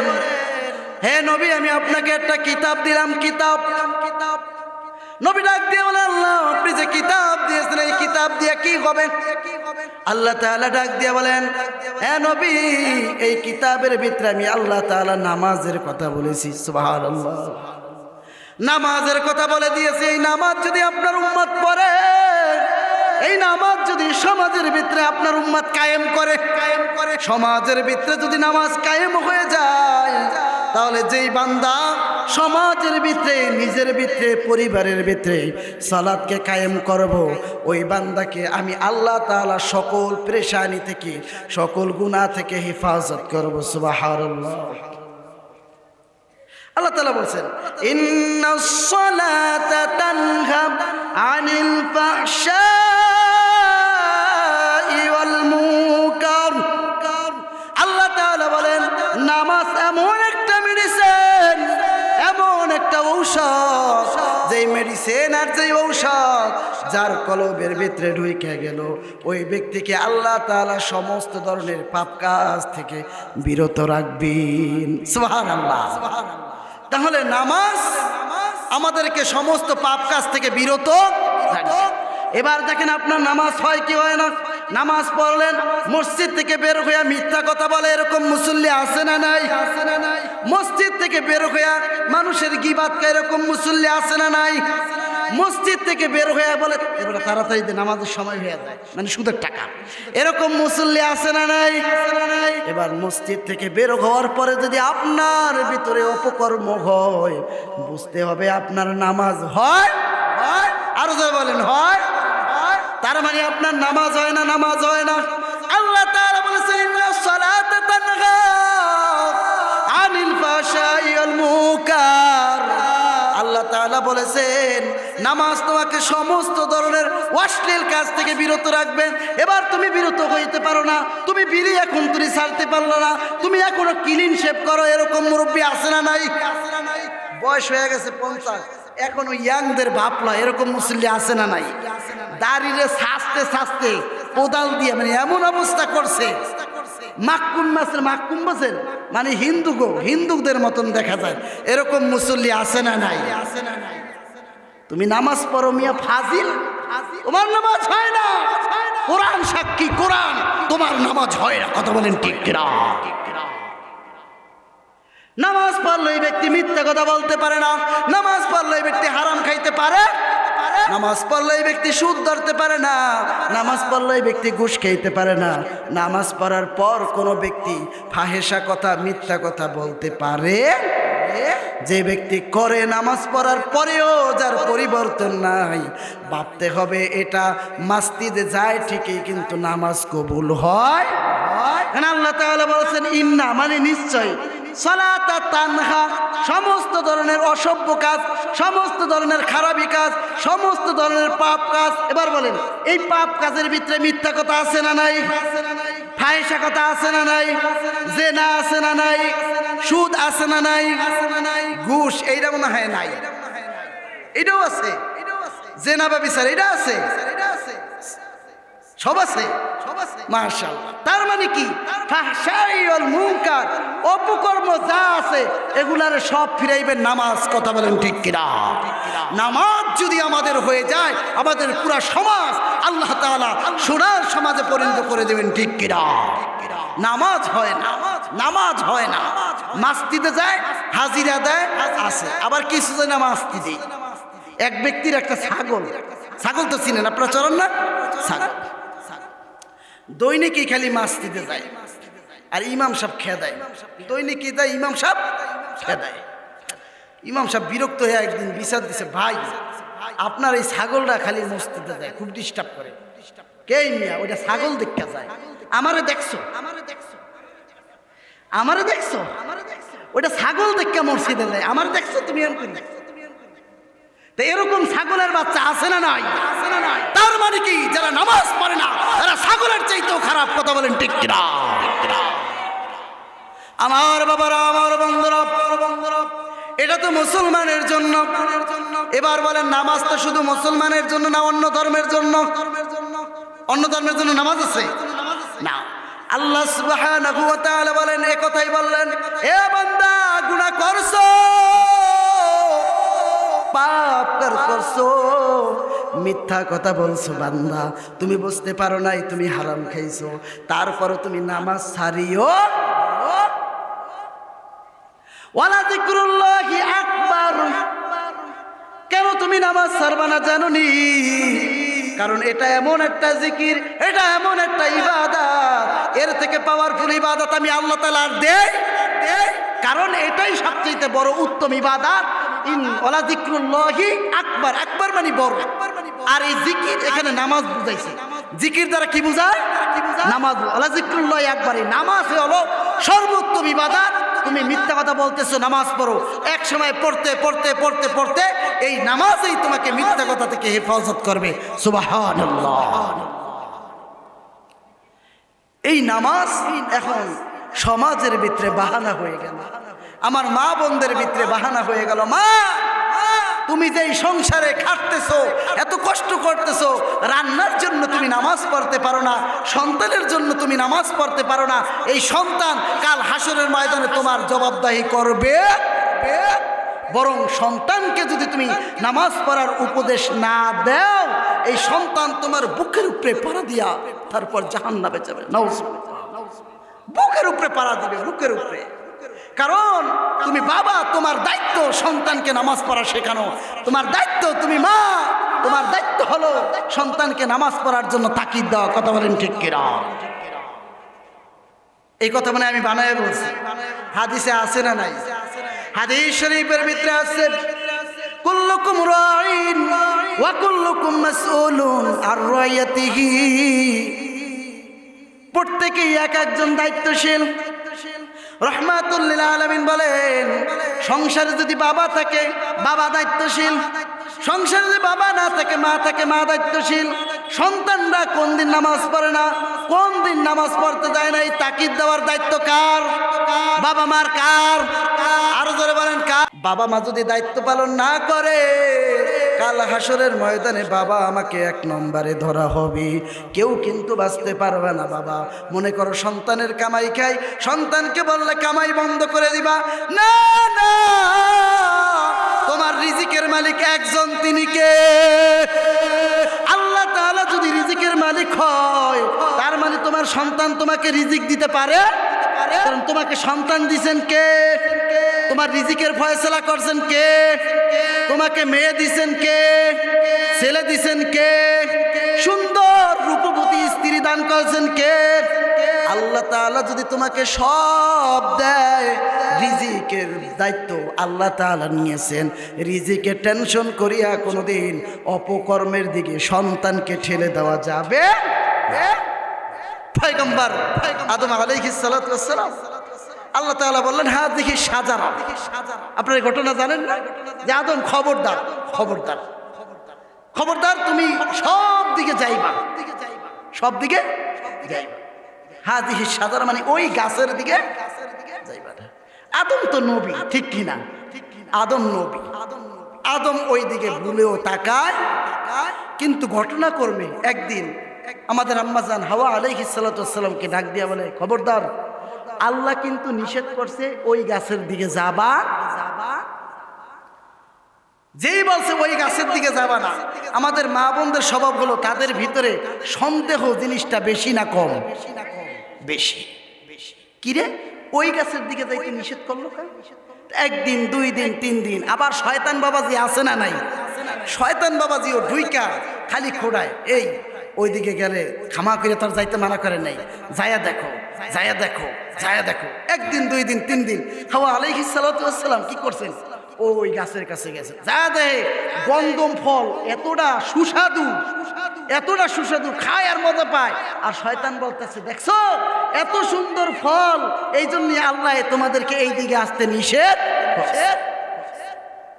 [SPEAKER 1] হে নবী, আমি আপনাকে একটা কিতাব দিলাম। কিতাব, নবী ডাক দিয়ে বলে, আল্লাহ আপনি যে কিতাব দিয়েছেন এই কিতাব দিয়ে কি হবে? আল্লাহ তাআলা ডাক দিয়ে বলেন, হে নবী, এই কিতাবের ভিতরে আমি আল্লাহ তাআলা নামাজের কথা বলেছি। সুবহানাল্লাহ। নামাজের কথা বলে দিয়েছি। এই নামাজ যদি আপনার উম্মত পড়ে, এই নামাজ যদি সমাজের ভিতরে আপনার উম্মত কায়েম করে, সমাজের ভিতরে যদি নামাজ কায়েম হয়ে যায়, তাহলে যেই বান্দা সমাজের ভিতরে, নিজের ভিতরে, পরিবারের ভিতরে সালাতকে কায়েম করব, ওই বান্দাকে আমি আল্লাহ তাআলা সকল পেরেশানি থেকে, সকল গুনাহ থেকে হেফাজত করব। সুবহানাল্লাহ। আল্লাহ তাআলা বলেন, ইন্নাস সালাতা তানহা আনিল ফাহশা যে ঔষধ যার কলবের ভিতরে ঢুকে গেল, ওই ব্যক্তিকে আল্লাহ তাআলা সমস্ত ধরনের পাপ কাজ থেকে বিরত রাখবেন। সুবহানাল্লাহ। তাহলে নামাজ আমাদেরকে সমস্ত পাপ কাজ থেকে বিরত রাখবে। এবার দেখেন আপনার নামাজ হয় কি হয় না। নামাজ পড়লেন, মসজিদ থেকে বের হইয়া মিথ্যা কথা বলে এরকম মুসল্লি আছে না নাই? মসজিদ থেকে বের হইয়া মানুষের গীবাত করে এরকম মুসল্লি আছে না নাই? মসজিদ থেকে বের হয়ে বলে এবারে তাড়াতাড়ি নামাজের সময় হয়ে যায়, মানে সুদের টাকা, এরকম মুসল্লি আছে না নাই? এবার মসজিদ থেকে বের হওয়ার পরে যদি আপনার ভিতরে অপকর্ম হয়, বুঝতে হবে আপনার নামাজ হয়। আরো জোরে বলেন হয়। তার মানে আপনার নামাজ হয় না, নামাজ হয় না। আল্লাহ তাআলা বলেছেন ইন্নাস সালাতা তানহা আনিল ফাহশাই ওয়াল মুনকার। আল্লাহ তাআলা বলেছেন নামাজ তোমাকে সমস্ত ধরনের অশ্লীল কাজ থেকে বিরত রাখবে। এবার তুমি বিরত হইতে পারো না, তুমি বিড়ি এখন তুমি ছাড়তে পারলো না, তুমি এখনো ক্লিন শেভ করো, এরকম মুরব্বী আছে না নাই? বয়স হয়ে গেছে 50, এখনো ইয়াংদের ভাবলা, এরকম মুসল্লি আছে না নাই? দাড়িরে ছাঁচতে ছাঁচতে কোদাল দিয়ে মানে এমন অবস্থা করছে, মাক্কুম মাছের মাক্কুম মাছের মানে হিন্দুদের মতন দেখা যায়, এরকম মুসল্লি আছে না নাই? তুমি নামাজ পড়ো মিয়া ফাজিল, তোমার নামাজ হয় না। কোরআন সাক্ষী, কোরআন তোমার নামাজ হয় না। কথা বলেন ঠিক কিনা? নামাজ পড়লে এই ব্যক্তি মিথ্যা কথা বলতে পারে না, নামাজ পড়লে এই ব্যক্তি হারাম খাইতে পারে, নামাজ পড়লে এই ব্যক্তি সুদ ধরতে পারে না, নামাজ পড়লে এই ব্যক্তি ঘুষ খাইতে পারে না, নামাজ পড়ার পর কোনো ব্যক্তি ফাহেসা কথা মিথ্যা কথা বলতে পারে। যে ব্যক্তি করে নামাজ পড়ার পরেও যার পরিবর্তন নাই, ভাবতে হবে এটা মসজিদে যায় ঠিকই কিন্তু নামাজ কবুল হয়। আল্লাহ তাআলা বলেছেন ইন্না মানে নিশ্চয়, সালাতা তানহা সমস্ত ধরনের অসভ্য কাজ, সমস্ত ধরনের খারাপি কাজ, সমস্ত ধরনের পাপ কাজ। এবার বলেন এই পাপ কাজের ভিতরে মিথ্যা কথা আছে না নাই? ফাহিশা কথা আছে না নাই? জেনা আছে না নাই? সুদ আছে না নাই? ঘুষ এইটা মনে হয় নাই, এটাও আছে। জেনা বা বিচার এটা আছে, সব আছে, মাশাআল্লাহ। তার মানে কি ফাহশাই ওয়াল মুনকার অপকর্ম যা আছে এগুলারে সব ফিরাইবেন নামাজ। কথা বলেন ঠিক কিনা? নামাজ যদি আমাদের হয়ে যায়, আমাদের পুরা সমাজ আল্লাহ তাআলা সোনার সমাজে পরিণত করে দেবেন। ঠিক কিনা? নামাজ হয় না, নামাজ হয় না। মসজিদে যায়, হাজিরা দেয় আছে, আবার কিছু যায় না মসজিদে। এক ব্যক্তির একটা ছাগল তো চিনেন আপনারা, চলেন না? ছাগল দৈনিকই খালি মসজিদে যায় আর ইমাম সাহেব খেয়ে দেয়। দৈনিকই যায়, ইমাম সাহেব খেয়ে দেয়। ইমাম সাহেব বিরক্ত হয়ে একদিন বিচার দিছে, ভাই আপনার এই ছাগলটা খালি মসজিদে যায়, খুব ডিস্টার্ব করে। কে মিয়া? ওইটা ছাগল দেখা যায়। আমারে দেখছো? ওইটা ছাগল দেখা মসজিদে যায়, আমার দেখছো তুমি? এরকম ছাগলের বাচ্চা আছে না নাই? তার মানে কি যারা নামাজ পড়ে না তারা ছাগলের চাইতেও খারাপ। কথা বলেন ঠিক কিনা? আমার বাবারা, আমার বন্ধুরা, এটা তো মুসলমানের জন্য। এবার বলেন নামাজ তো শুধু মুসলমানের জন্য না, অন্য ধর্মের জন্য? অন্য ধর্মের জন্য নামাজ আছে না? আল্লাহ সুবহানাহু ওয়া তাআলা বলেন, এই কথাই বললেন, এ বান্দা গুনাহ করছো, পাপ করছো, মিথ্যা কথা বলছো, বান্দা তুমি বুঝতে পারো নাই তুমি হারাম খাইছো, তারপরও তুমি নামাজ ছাড়িও। ওয়ালা যিকরুল্লাহি আকবার। কেন তুমি নামাজ ছাড়বা না জানোনি? কারণ এটা এমন একটা জিকির, এটা এমন একটা ইবাদত, এর থেকে পাওয়ারফুল ইবাদত আমি আল্লাহ তাআলা দেই। কারণ এটাই সবচেয়ে বড় উত্তম ইবাদত। ওয়ালা যিকরুল্লাহি আকবার, আকবার মানে বড়। আর এই জিকির এখানে নামাজ বুঝাইছে। জিকির দ্বারা কি বুঝায়? নামাজ। ওয়ালা যিকরুল্লাহি আকবার, নামাজ হলো সর্বোত্তম ইবাদত। তুমি মিথ্যা কথা বলতেছো, নামাজ পড়ো, এক সময় পড়তে পড়তে পড়তে পড়তে এই নামাজই তোমাকে মিথ্যা কথা থেকে হেফাজত করবে। সুবহানাল্লাহ। এই নামাজ এখন সমাজের ভিতরে বাহানা হয়ে গেল, আমার মা বোনদের ভিতরে বাহানা হয়ে গেল। মা তুমি যে এই সংসারে খাটতেছো, এত কষ্ট করতেছো, রান্নার জন্য তুমি নামাজ পড়তে পারো না, সন্তানের জন্য তুমি নামাজ পড়তে পারো না, এই সন্তান কাল হাসরের ময়দানে তোমার জবাবদাহি করবে। বরং সন্তানকে যদি তুমি নামাজ পড়ার উপদেশ না দাও, এই সন্তান তোমার বুকের উপরে পাড়া দিয়া তারপর জাহান্নামে যাবে। বুকের উপরে পাড়া দিবে, বুকের উপরে। কারণ তুমি বাবা, তোমার দায়িত্ব সন্তানকে নামাজ পড়া শেখানো, তোমার দায়িত্ব, তুমি মা, তোমার দায়িত্ব হলো সন্তানকে নামাজ পড়ার জন্য তাকিদ দেওয়া। কথা বলেন ঠিক কিনা? এই কথা মানে আমি বানায় বলছি, হাদিসে আছে না নাই? হাদিস শরীফের ভিতরে আছে, কুল্লুকুম রাঈন ওয়া কুল্লুকুম মাসউলুন আর রাইয়াতিহি। প্রত্যেকেই এক একজন দায়িত্বশীল। রহমাতুল লিল আলামিন বলেন, সংসারে যদি বাবা থাকে বাবা দায়িত্বশীল, সংসারে যদি বাবা না থাকে মা থাকে, মা দায়িত্বশীল। সন্তানরা কোন দিন নামাজ পড়ে না, কোন দিন নামাজ পড়তে যায় না, এই তাকিদ দেওয়ার দায়িত্ব কার? বাবা মার। কার? আরো জোরে বলেন কার? বাবা মা যদি দায়িত্ব পালন না করে, কাল হাসরের ময়দানে বাবা আমাকে এক নম্বরে ধরা হবে, কেউ কিন্তু বাঁচতে পারবে না। বাবা মনে করো সন্তানের কামাই খাই, সন্তানকে বললে কামাই বন্ধ করে দিবা, না না, তোমার রিজিকের মালিক একজন, তিনি কে? আল্লাহ তাআলা যদি রিজিকের মালিক হয়, তার মানে তোমার সন্তান তোমাকে রিজিক দিতে পারে? কারণ তোমাকে সন্তান দিছেন কে? তোমার রিজিকের ফয়সালা করছেন কে? তোমাকে মেয়ে দিছেন কে? ছেলে দিছেন কে? সুন্দর রূপবতী স্ত্রী দান করছেন কে? আল্লাহ তাআলা যদি তোমাকে সব দেয়, রিজিকের দায়িত্ব আল্লাহ তাআলা নিয়েছেন। রিজিকের টেনশন করিয়া কোনোদিন অপকর্মের দিকে সন্তানকে ঠেলে দেওয়া যাবে। পয়গম্বর আদম আলাইহিস সালাতু ওয়াস সালাম, আল্লাহ তাআলা বললেন, হ্যাঁ দেখি সাজারা। আপনারা এই ঘটনা জানেন না? যে আদম খবরদার, খবরদার, খবরদার, তুমি সব দিকে যাইবা, সব দিকে যাইবা। হ্যাঁ দেখি সাজারা মানে ওই গাছের দিকে যাইবা না। আদম তো নবী, ঠিক কিনা? আদম নবী, আদম ওই দিকে ভুলেও তাকায়। কিন্তু ঘটনা করবে একদিন আমাদের আম্মাজান হাওয়া আলাইহিস সালাতু ওয়াস সালামকে ডাক দিয়া বলে, খবরদার, আল্লাহ কিন্তু নিষেধ করছে ওই গাছের দিকে যাবা। যেই বলছে ওই গাছের দিকে যাবা না, আমাদের মা বোনদের স্বভাব হলো তাদের ভিতরে সন্দেহ জিনিসটা বেশি না কম? বেশি। কিরে ওই গাছের দিকে যাইতে নিষেধ করলো কেন? একদিন, দুই দিন, তিন দিন, আবার শয়তান বাবাজি আছে না নাই? শয়তান বাবাজিও ঢুইকা খালি খোড়ায়, এই ওইদিকে গেলে ক্ষমা করে তার যাইতে মানা করে নাই, যায়া দেখো, যায়া দেখো, যায়া দেখো। একদিন, দুই দিন, তিন দিন, হাওয়া আলাইহিস সালাতু ওয়াস সালাম কি করছেন? ওই গাছের কাছে গেছে, যা দেখে গন্ধম ফল এতটা সুস্বাদু, এতটা সুস্বাদু, খায় আর মজা পায়। আর শয়তান বলতেছে, দেখছো এত সুন্দর ফল, এই জন্য আল্লাহ তোমাদেরকে এই দিকে আসতে নিষেধ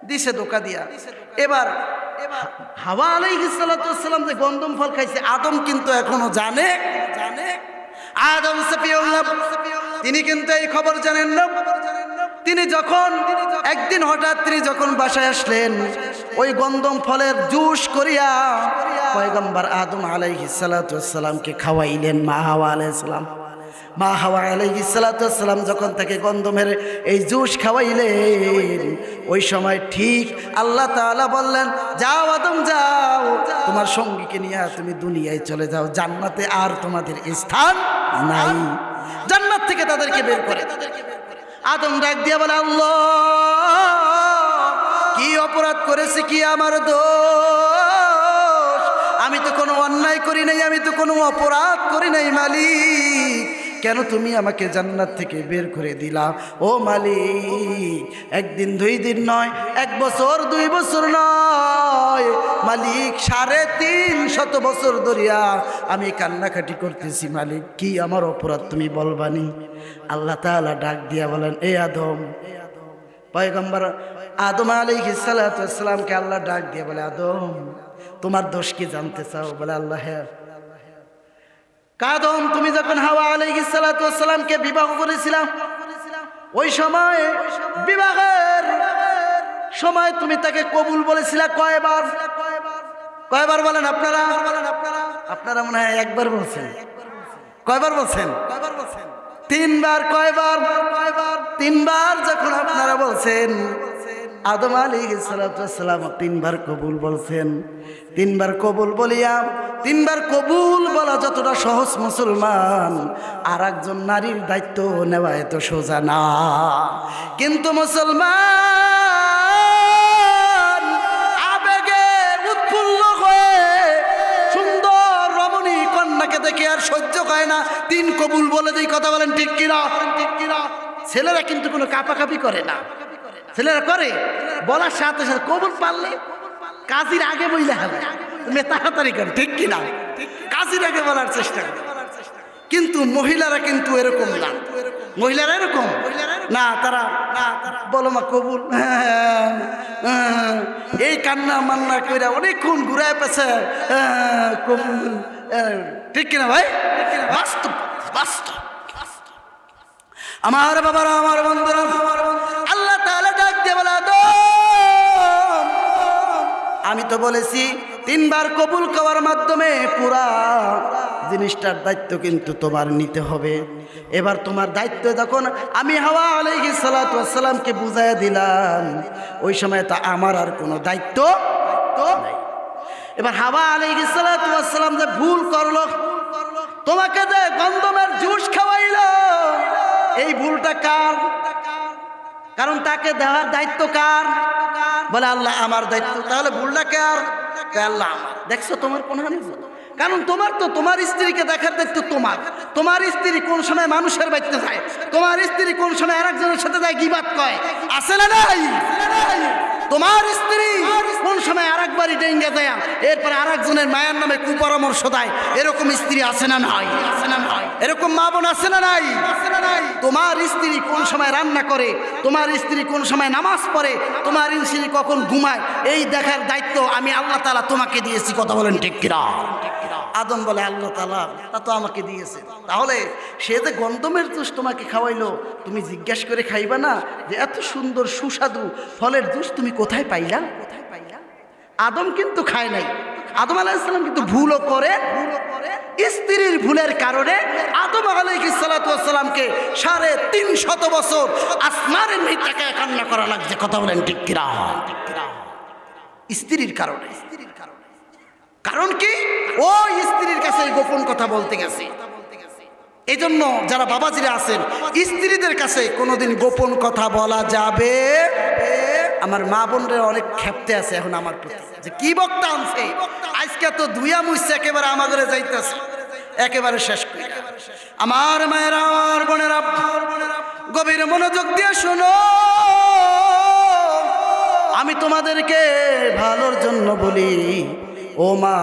[SPEAKER 1] দিছে, ধোঁকা দিয়া। এবার হাওয়া আলাইহিস সালাতু ওয়াস সালাম যে গন্ধম ফল খাইছে, আদম কিন্তু এখনো জানে। আদম সফিউল্লাহ তিনি কিন্তু এই খবর জানেন না। তিনি যখন একদিন হঠাৎ তিনি যখন বাসায় আসলেন, ওই গন্ধম ফলের জুস করিয়া পয়গম্বর আদম আলাইহিস সালাতু ওয়াস সালামকে খাওয়াইলেন। মা হাওয়া আলাইহিস সালাম, মা হাওয়া আলাইহিস সালাতু ওয়াস সালাম যখন তাকে গন্ধমের এই জুস খাওয়াইলেন, ওই সময় ঠিক আল্লাহ তাআলা বললেন, যাও আদম যাও, তোমার সঙ্গীকে নিয়ে তুমি দুনিয়ায় চলে যাও, জান্নাতে আর তোমাদের স্থান নাই। জান্নাত থেকে তাদেরকে বের করে। আদম ডাক দিয়া বলে, আল্লাহ কি অপরাধ করেছে, কি আমার দোষ? আমি তো কোনো অন্যায় করি নাই, আমি তো কোনো অপরাধ করি নাই মালিক, কেন তুমি আমাকে জান্নাত থেকে বের করে দিলা? ও মালিক, একদিন, দুই দিন নয়, এক বছর, 2 বছর নয় মালিক, 350 বছর ধরিয়া আমি কান্নাকাটি করতেছি মালিক, কি আমার অপরাধ তুমি বলবানি? আল্লাহ তাআলা ডাক দিয়া বলেন, এ আদম, পয়গম্বর আদম আলাইহিস সালাতু ওয়াস সালামকে আল্লাহ ডাক দিয়া বলে, আদম তোমার দোষ কি জানতে চাও? বলে, আল্লাহ হ্যাঁ। আদম তুমি যখন হাওয়া আলাইহিস সালাতু ওয়াস সালামকে বিবাহ করেছিলাম, ওই সময় বিবাহের সময় তুমি তাকে কবুল বলেছিলা কয়বার? কয়বার বলেন আপনারা? আপনারা মনে হয় একবার বলছেন। কয়বার বলছেন? তিনবার। কয়বার? তিনবার যখন আপনারা বলছেন, আদম আলাইহিস সালাম তিনবার কবুল বলছেন। তিনবার কবুল বলিয়া, তিনবার কবুল বলা যতটা সহজ মুসলমান, আর একজন নারীর দায়িত্ব নেওয়া এত সোজা না। কিন্তু মুসলমান আবেগে উৎফুল্ল হয়ে সুন্দর রমণী কন্যাকে দেখে আর সহ্য হয় না, তিন কবুল বলে দিই। কথা বলেন ঠিক কিনা? ছেলেরা কিন্তু কোনো কাপাকাপি করে না। ছেলেরা করে, বলার সাথে সাথে কবুল পারলে কাজীর আগে বইলে হবে, তুমি তাড়াতাড়ি করে, ঠিক কিনা? কাজীর আগে বলার চেষ্টা করে। কিন্তু মহিলারা কিন্তু এরকম না। মহিলারা এরকম না, তারা বলো মা কবুল, এই কান্না মান্না কইরা অনেকক্ষণ ঘুরায় পেছে কবুল, ঠিক কিনা ভাই? বাস্তব বাস্তব। আমার বাবারা, আমার বন্ধুরা, আল্লাহ তাআলা ডাক দিয়ে বলে, আমি তো বলেছি তিনবার কবুল করার মাধ্যমে পুরা জিনিসটার দায়িত্ব কিন্তু তোমার নিতে হবে। এবার তোমার দায়িত্ব যখন আমি হাওয়া আলাইহিস সালাতু ওয়াস সালামকে বুঝাইয়া দিলাম, ওই সময় তো আমার আর কোনো দায়িত্ব নাই। এবার হাওয়া আলাইহিস সালাতু ওয়াস সালাম যে ভুল করলো, তোমাকে যে গন্ধমের জুস খাওয়াইলো, এই ভুলটা কার? কারণ তাকে দেওয়ার দায়িত্ব কার? বলে আল্লাহ, আমার দায়িত্ব। তাহলে ভুলটা কার? আল্লাহ আমার। দেখছো তোমার কোন হানি? কারণ তোমার তো তোমার স্ত্রীকে দেখার দায়িত্ব তোমার। তোমার স্ত্রী কোন সময় মানুষের বাড়িতে যায়, তোমার স্ত্রী কোন সময় আরেকজনের সাথে যায় গীবাত কয়, আছে না নাই? তোমার স্ত্রী কোন সময় আরেক বাড়ি ডেঙ্গে যায়, এরপরে আরেকজনের মায়ের নামে কুপরামর্শ দেয়, এরকম স্ত্রী আছে না নাই? আছে না নাই? এরকম মা বোন আছে না নাই? আছে না নাই? তোমার স্ত্রী কোন সময় রান্না করে, তোমার স্ত্রী কোন সময় নামাজ পড়ে, তোমার স্ত্রী কখন ঘুমায়, এই দেখার দায়িত্ব আমি আল্লাহ তাআলা তোমাকে দিয়েছি। কথা বলেন ঠিক কিনা? আদম বলে আল্লাহ তাআলা তা তো আমাকে দিয়েছে। তাহলে সে যে গন্ধমের জুস তোমাকে খাওয়াইলো, তুমি জিজ্ঞাসা করে খাইবা না যে এত সুন্দর সুস্বাদু ফলের জুস তুমি কোথায় পাইলা? আদম কিন্তু খায় নাই। আদম আলাইহিস সালাম কিন্তু ভুলও করে, স্ত্রীর ভুলের কারণে আদম আলাইহিস সালাতু ওয়াস সালামকে 350 বছর আসমানের নিচে কান্না করা লাগছে। কথা বলেন ঠিক কিনা? স্ত্রীর কারণে। কারণ কি? ওই স্ত্রীর কাছে গোপন কথা বলতে গেছে। এই জন্য যারা বাবাজিরা আছেন, স্ত্রীদের কাছে কোনোদিন গোপন কথা বলা যাবে। আমার মা বোনরা অনেক ক্ষেপতে আছে এখন আমার প্রতি, যে কি বক্তা আনছে আজকে, তো ধুইয়া মুছছে একেবারে আমাদের যাইতেছে একেবারে শেষ করে। আমার মায়েরা, আমার বোনেরা, গভীর মনোযোগ দিয়ে শোনো। আমি তোমাদেরকে ভালোর জন্য বলি, ও মা,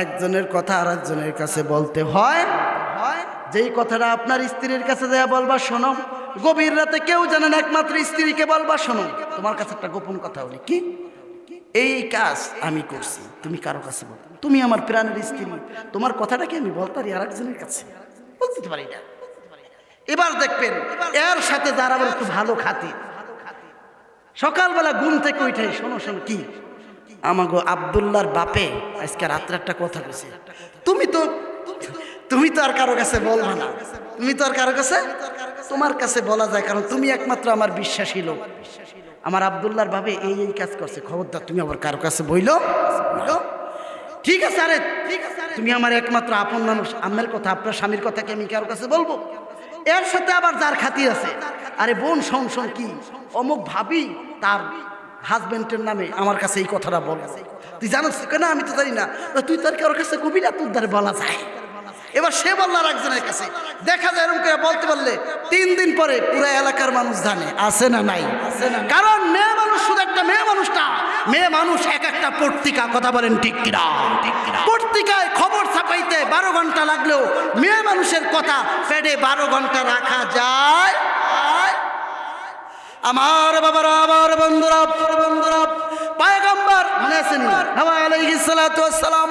[SPEAKER 1] একজনের কথা আর একজনের কাছে বলতে হয়। যেই কথাটা আপনার স্ত্রীর কাছে যা বলবা, শোনো, গভীর রাতে কেউ জানে না, একমাত্র স্ত্রীকে বলবা, শোনো, তোমার কাছে একটা গোপন কথা বলি, কি এই কাজ আমি করছি, তুমি কারো কাছে বল, তুমি আমার প্রাণের স্ত্রী, তোমার কথাটা কি আমি বলতারি আর একজনের কাছে? বলতে পারি না। এবার দেখবেন এর সাথে যারা আবার একটু ভালো খাতি, সকালবেলা ঘুম থেকে উঠে, শোনো শোনো, কি আমাগো আব্দুল্লাহর বাপে আজকে রাত্রে একটা কথা কইছে, তুমি তো আর কারো কাছে বলবা না, তুমি তো আর কারো কাছে, তোমার কাছে বলা যায়, কারণ তুমি একমাত্র আমার বিশ্বাসী লোক। আমার আব্দুল্লাহর বাপে এই কাজ করছে, খবরদার তুমি আবার কারো কাছে বইলো। ঠিক আছে, আরে তুমি আমার একমাত্র আপন মানুষ, আমার কথা, আপনার স্বামীর কথা কি আমি কারো কাছে বলবো? এর সাথে আবার যার খাতির আছে, আরে বোন শোন শোন, কি অমুক ভাবি তার হাজবেন্ডের নামে আমার কাছে এই কথাটা বল, তুই জানিস কেন? আমি তো জানি না। তুই তার কারোর কাছে কবি না, তোর দ্বারা বলা যায়। এবার সে বলল আর একজনের কাছে, দেখা যায় এরকম করে বলতে পারলে 3 দিন পরে পুরো এলাকার মানুষ জানে, আছে না নাই? কারণ মেয়ে মানুষ শুধু একটা মেয়ে মানুষটা, মেয়ে মানুষ এক একটা পত্রিকা। কথা বলেন ঠিক কিনা? পত্রিকায় খবর ছাপাইতে 12 ঘন্টা লাগলেও মেয়ে মানুষের কথা পেটে 12 ঘন্টা রাখা যায়। আমার বাবারা, আমার বন্ধুরা, পয়গম্বর মনে আছেন হাওয়া আলাইহিস সালাতু ওয়াস সালাম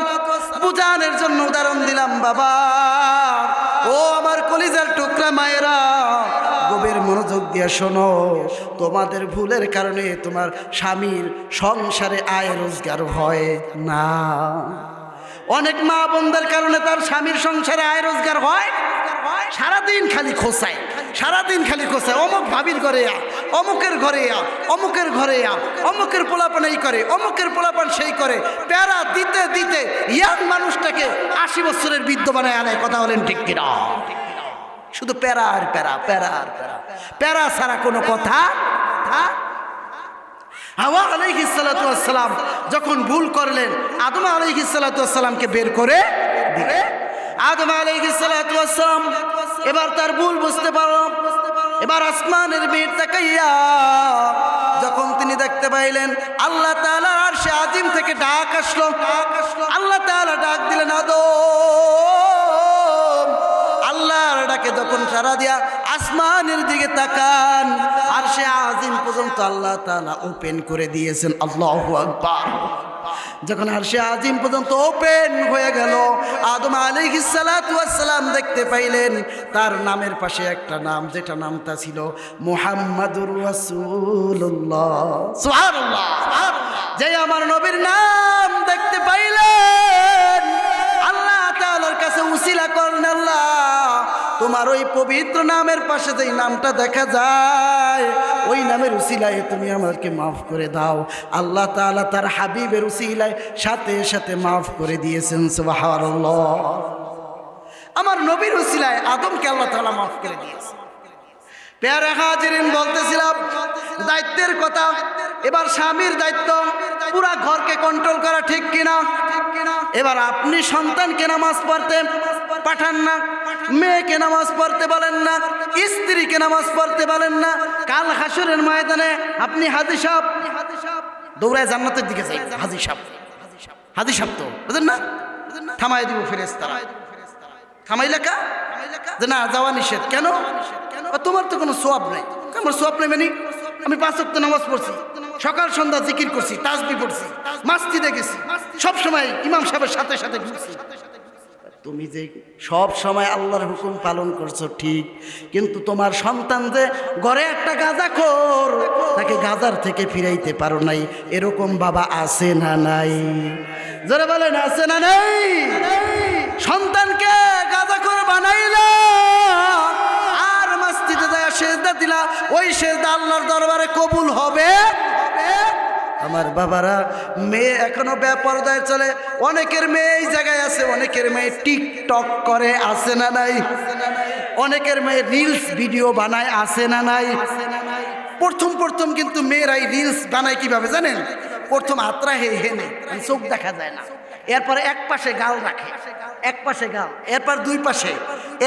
[SPEAKER 1] বুঝানোর জন্য উদাহরণ দিলাম। বাবা, ও আমার কলিজার টুকরা মায়েরা, গভীর মনোযোগ দিয়ে শোনো, তোমাদের ভুলের কারণে তোমার স্বামীর সংসারে আয় রোজগার হয় না। অনেক মা বোনদের কারণে তার স্বামীর সংসারে আয় রোজগার হয়, সারাদিন খালি খোঁচায়, সারাদিন খালি খোঁচায়, অমুক ভাবির ঘরে অমুকের ঘরে অমুকের ঘরে অমুকের পোলাপান এই করে, অমুকের পোলাপান সেই করে, প্যারা দিতে দিতে ইয়াং মানুষটাকে 80 বছরের বৃদ্ধ বানায় আনে। কথা বলেন ঠিক কিনা? শুধু প্যারা আর প্যারা, প্যারা আর প্যারা, প্যারা ছাড়া কোনো কথা। হাওয়া আলাইহিস সালাতু ওয়াস সালাম যখন ভুল করলেন, আদম আলাইহিস সালাতু ওয়াস সালামকে বের করে দিলে। আদম আলাইহিস সালাতু ওয়াস সালাম এবার তার ভুল বুঝতে পারল। এবার আসমানের মেঘ তাকাইয়া যখন তিনি দেখতে পাইলেন আল্লাহ তাআলার আরশে আজিম থেকে ডাক আসলো, আল্লাহ তাআলা ডাক দিলেন আদম। আল্লাহর ডাকে যখন সাড়া দিয়া আসমানের দিকে তাকান, আরশে আজিম পর্যন্ত আল্লাহ তাআলা ওপেন করে দিয়েছেন। আল্লাহু আকবার। যখন আরশে আজিম পর্যন্ত ওপেন হয়ে গেল, আদম আলাইহিস সালাতু ওয়াস সালাম দেখতে পাইলেন তার নামের পাশে একটা নাম, যেটা নামটা ছিল মুহাম্মাদুর রাসূলুল্লাহ। সুবহানাল্লাহ। যে আমার নবীর নাম দেখতে পাইলেন, আল্লাহ তাআলার কাছে উসিলা করেন, আল্লাহ তোমার ওই পবিত্র নামের পাশে যেই নামটা দেখা যায়, ওই নামের উসিলায় তুমি আমাকে মাফ করে দাও। আল্লাহ তাআলা তার হাবিবের উসিলায় সাথে সাথে মাফ করে দিয়েছেন। সুবহানাল্লাহ। আমার নবীর উসিলায় আদমকে আল্লাহ তাআলা মাফ করে দিয়েছেন। প্যারা হাজিরিন, বলতেছিলাম দায়িত্বের কথা। এবার স্বামীর দায়িত্ব পুরা ঘরকে কন্ট্রোল করা, ঠিক কিনা? এবার আপনি সন্তানকে নামাজ পড়তে পাঠান না, মেয়েকে নামাজ পড়তে বলেন না, স্ত্রীকে নামাজ পড়তে বলেন না। কাল হাসরের ময়দানে আপনি হাজি সাহেব দৌড়ায় জান্নাতের দিকে যাই। হাজি সাহেব, হাজি সাহেব তো বুঝেন না, থামাই দিব ফেরেশতারা। থামাই লেখা যে না, যাওয়া নিষেধ। কেন? তোমার তো কোনো সোয়াব নেই। আমার সোয়াব নেই মানে আমি 5 ওয়াক্ত নামাজ পড়ছি, সকাল সন্ধ্যা জিকির করছি, তাসবিহ পড়ছি, মসজিদে গেছি, সব সময় ইমাম সাহেবের সাথে সাথে ঘুরছি। তুমি যে সব সময় আল্লাহর হুকুম পালন করছো ঠিক, কিন্তু তোমার সন্তান যে ঘরে একটা গাঁজাখোর, তাকে গাঁজার থেকে ফিরাইতে পারো নাই, এরকম বাবা আছে না নাই? যারা বলেন আছে না নাই? সন্তানকে গাঁজাখোর বানাইলা আর মসজিদে যায় সেজদা দিলা, ওই সেজদা আল্লাহর দরবারে কবুল হবে? আমার বাবারা, মেয়ে এখনো বেপরদায় চলে। অনেকের মেয়ে এই জায়গায় আছে, অনেকের মেয়ে টিকটক করে, আছে না নাই? অনেকের মেয়ে রিলস ভিডিও বানায়, আছে না নাই? প্রথম কিন্তু মেয়েরাই রিলস বানায় কিভাবে জানেন? প্রথম আত্রা হেনে চোখ দেখা যায় না, এরপরে এক পাশে গাল রাখে, এক পাশে গাল, এরপর 2 পাশে,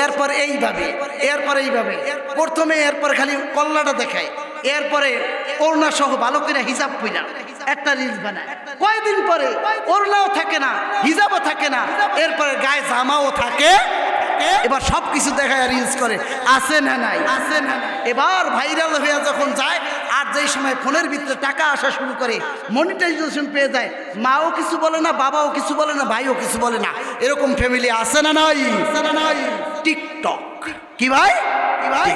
[SPEAKER 1] এরপর এইভাবে, এরপর এইভাবে, প্রথমে এরপর খালি কল্লাটা দেখায়, এরপরে ওড়না সহ ভালো করে হিজাব পইরা একটা রিলস বানায়। কয়দিন পরে ওড়নাও থাকে না, হিজাবও থাকে না, এরপরে গায়ে জামাও থাকে, এবার সব কিছু দেখায় রিলস করে, আছে না নাই? আছে না? এবার ভাইরাল হয়ে যখন যায়, আর যেই সময় ফোনের ভিতরে টাকা আসা শুরু করে, মনিটাইজেশন পেয়ে যায়, মাও কিছু বলে না, বাবাও কিছু বলে না, ভাইও কিছু বলে না, এরকম ফ্যামিলি আছে না নাই? আছে না নাই? টিকটক কি ভাই? কি ভাই?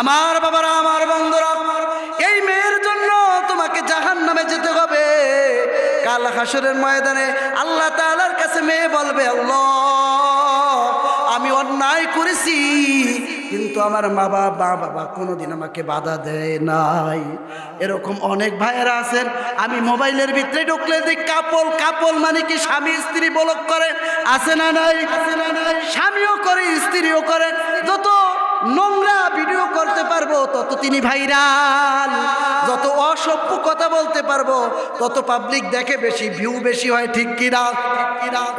[SPEAKER 1] আমার বাবারা, আমার বন্ধুরা, এই মেয়ের জন্য তোমাকে জাহান্নামে যেতে হবে। কাল হাসরের ময়দানে আল্লাহ তাআলার কাছে মেয়ে বলবে, আল্লাহ আমি অন্যায় করেছি, কিন্তু আমার মা বাবা কোনোদিন আমাকে বাধা দেয় নাই। এরকম অনেক ভাইয়েরা আছেন, আমি মোবাইলের ভিতরে ঢুকলে দেখি কাপল মানে কি স্বামী স্ত্রী বলক করে, আছে না নাই? স্বামীও করে, স্ত্রীও করে। যত নোংরা ভিডিও করতে পারবো তত তিনি ভাইরাল, যত অসভ্য কথা বলতে পারবো তত পাবলিক দেখে, বেশি ভিউ বেশি হয়, ঠিক কিনা?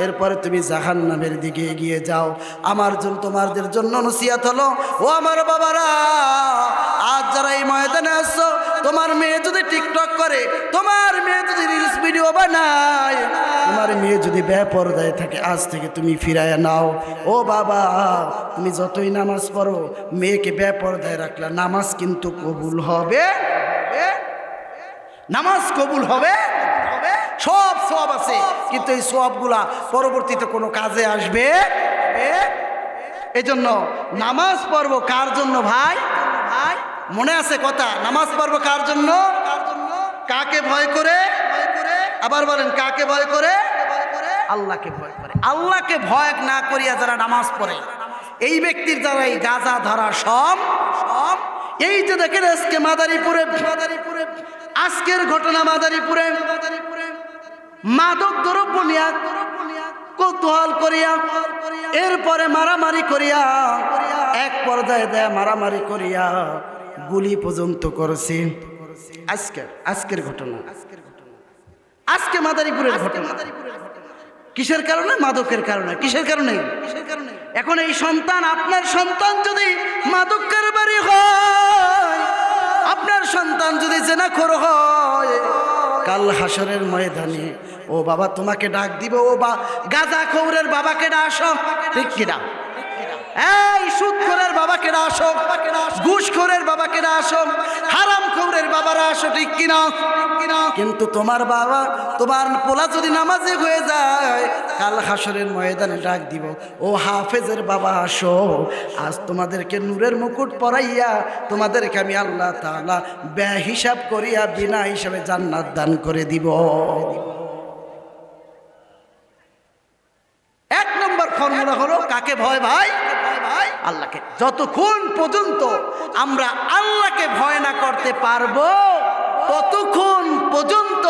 [SPEAKER 1] এরপরে তুমি জাহান্নামের দিকে এগিয়ে যাও। আমার জন্য, তোমাদের জন্য নসিহত হলো, ও আমার বাবারা, আজ যারা এই ময়দানে আসছো, তোমার মেয়ে যদি টিকটক করে, তোমার মেয়ে যদি রিলস ভিডিও বানায়, তোমার মেয়ে যদি বেপরদায় থাকে, আজ থেকে তুমি ফিরায় নাও। ও বাবা, তুমি যতই নামাজ পড়ো, মেয়েকে বেপরদায় রাখলে নামাজ কিন্তু কবুল হবে, নামাজ কবুল হবে, সব সওয়াব আছে, কিন্তু এই সওয়াবগুলা পরবর্তীতে কোনো কাজে আসবে এজন্য নামাজ পড়ব কার জন্য ভাই? ভাই মনে আছে কথা, নামাজ পড়ব কার জন্য? কাকে ভয় করে? আবার বলেন, কাকে ভয় করে? আল্লাহকে ভয় করে। আল্লাহকে ভয় না করিয়া যারা নামাজ পড়ে, এই ব্যক্তির দ্বারা এই গাঁজা ধরা সব। এই যে দেখেন আজকে মাদারীপুরে, আজকের ঘটনা মাদারীপুরে মাদক দ্রব্য নিয়ে কৌতূহল করিয়া এরপরে মারামারি করিয়া এক পর্যায়ে দেয় মারামারি করিয়া গুলি পর্যন্ত করেছে। আজকের ঘটনা, আজকে মাদারীপুরের ঘটনা। কিসের কারণে? মাদকের কারণে। কিসের কারণে? এখন এই সন্তান, আপনার সন্তান যদি মাদক কারবারি হয়, আপনার সন্তান যদি জেনাখোর হয়, কাল হাসরের ময়দানে ও বাবা তোমাকে ডাক দিব, ও বা গাঁজাখোরের বাবাকে ডাকো, ঠিক কিনা? এই সুদখোরের বাবাকে ডাকো, ঘুষখোরের বাবাকে ডাকো, হারামখোরের বাবারা আসো, ঠিক কিনা? কিন্তু তোমার বাবা, তোমার পোলা যদি নামাজি হয়ে যায়, কাল হাসরের ময়দানে ডাক দিব, ও হাফেজের বাবা আসো, আজ তোমাদেরকে নূরের মুকুট পরাইয়া তোমাদেরকে আমি আল্লাহ তাআলা বেহিসাব করিয়া বিনা হিসাবে জান্নাত দান করে দিব। এক নম্বর ফর্মুলা হলো কাকে ভয় ভাই? আল্লাহকে। যতক্ষণ পর্যন্ত আমরা আল্লাহকে ভয় না করতে পারবো, ততক্ষণ পর্যন্ত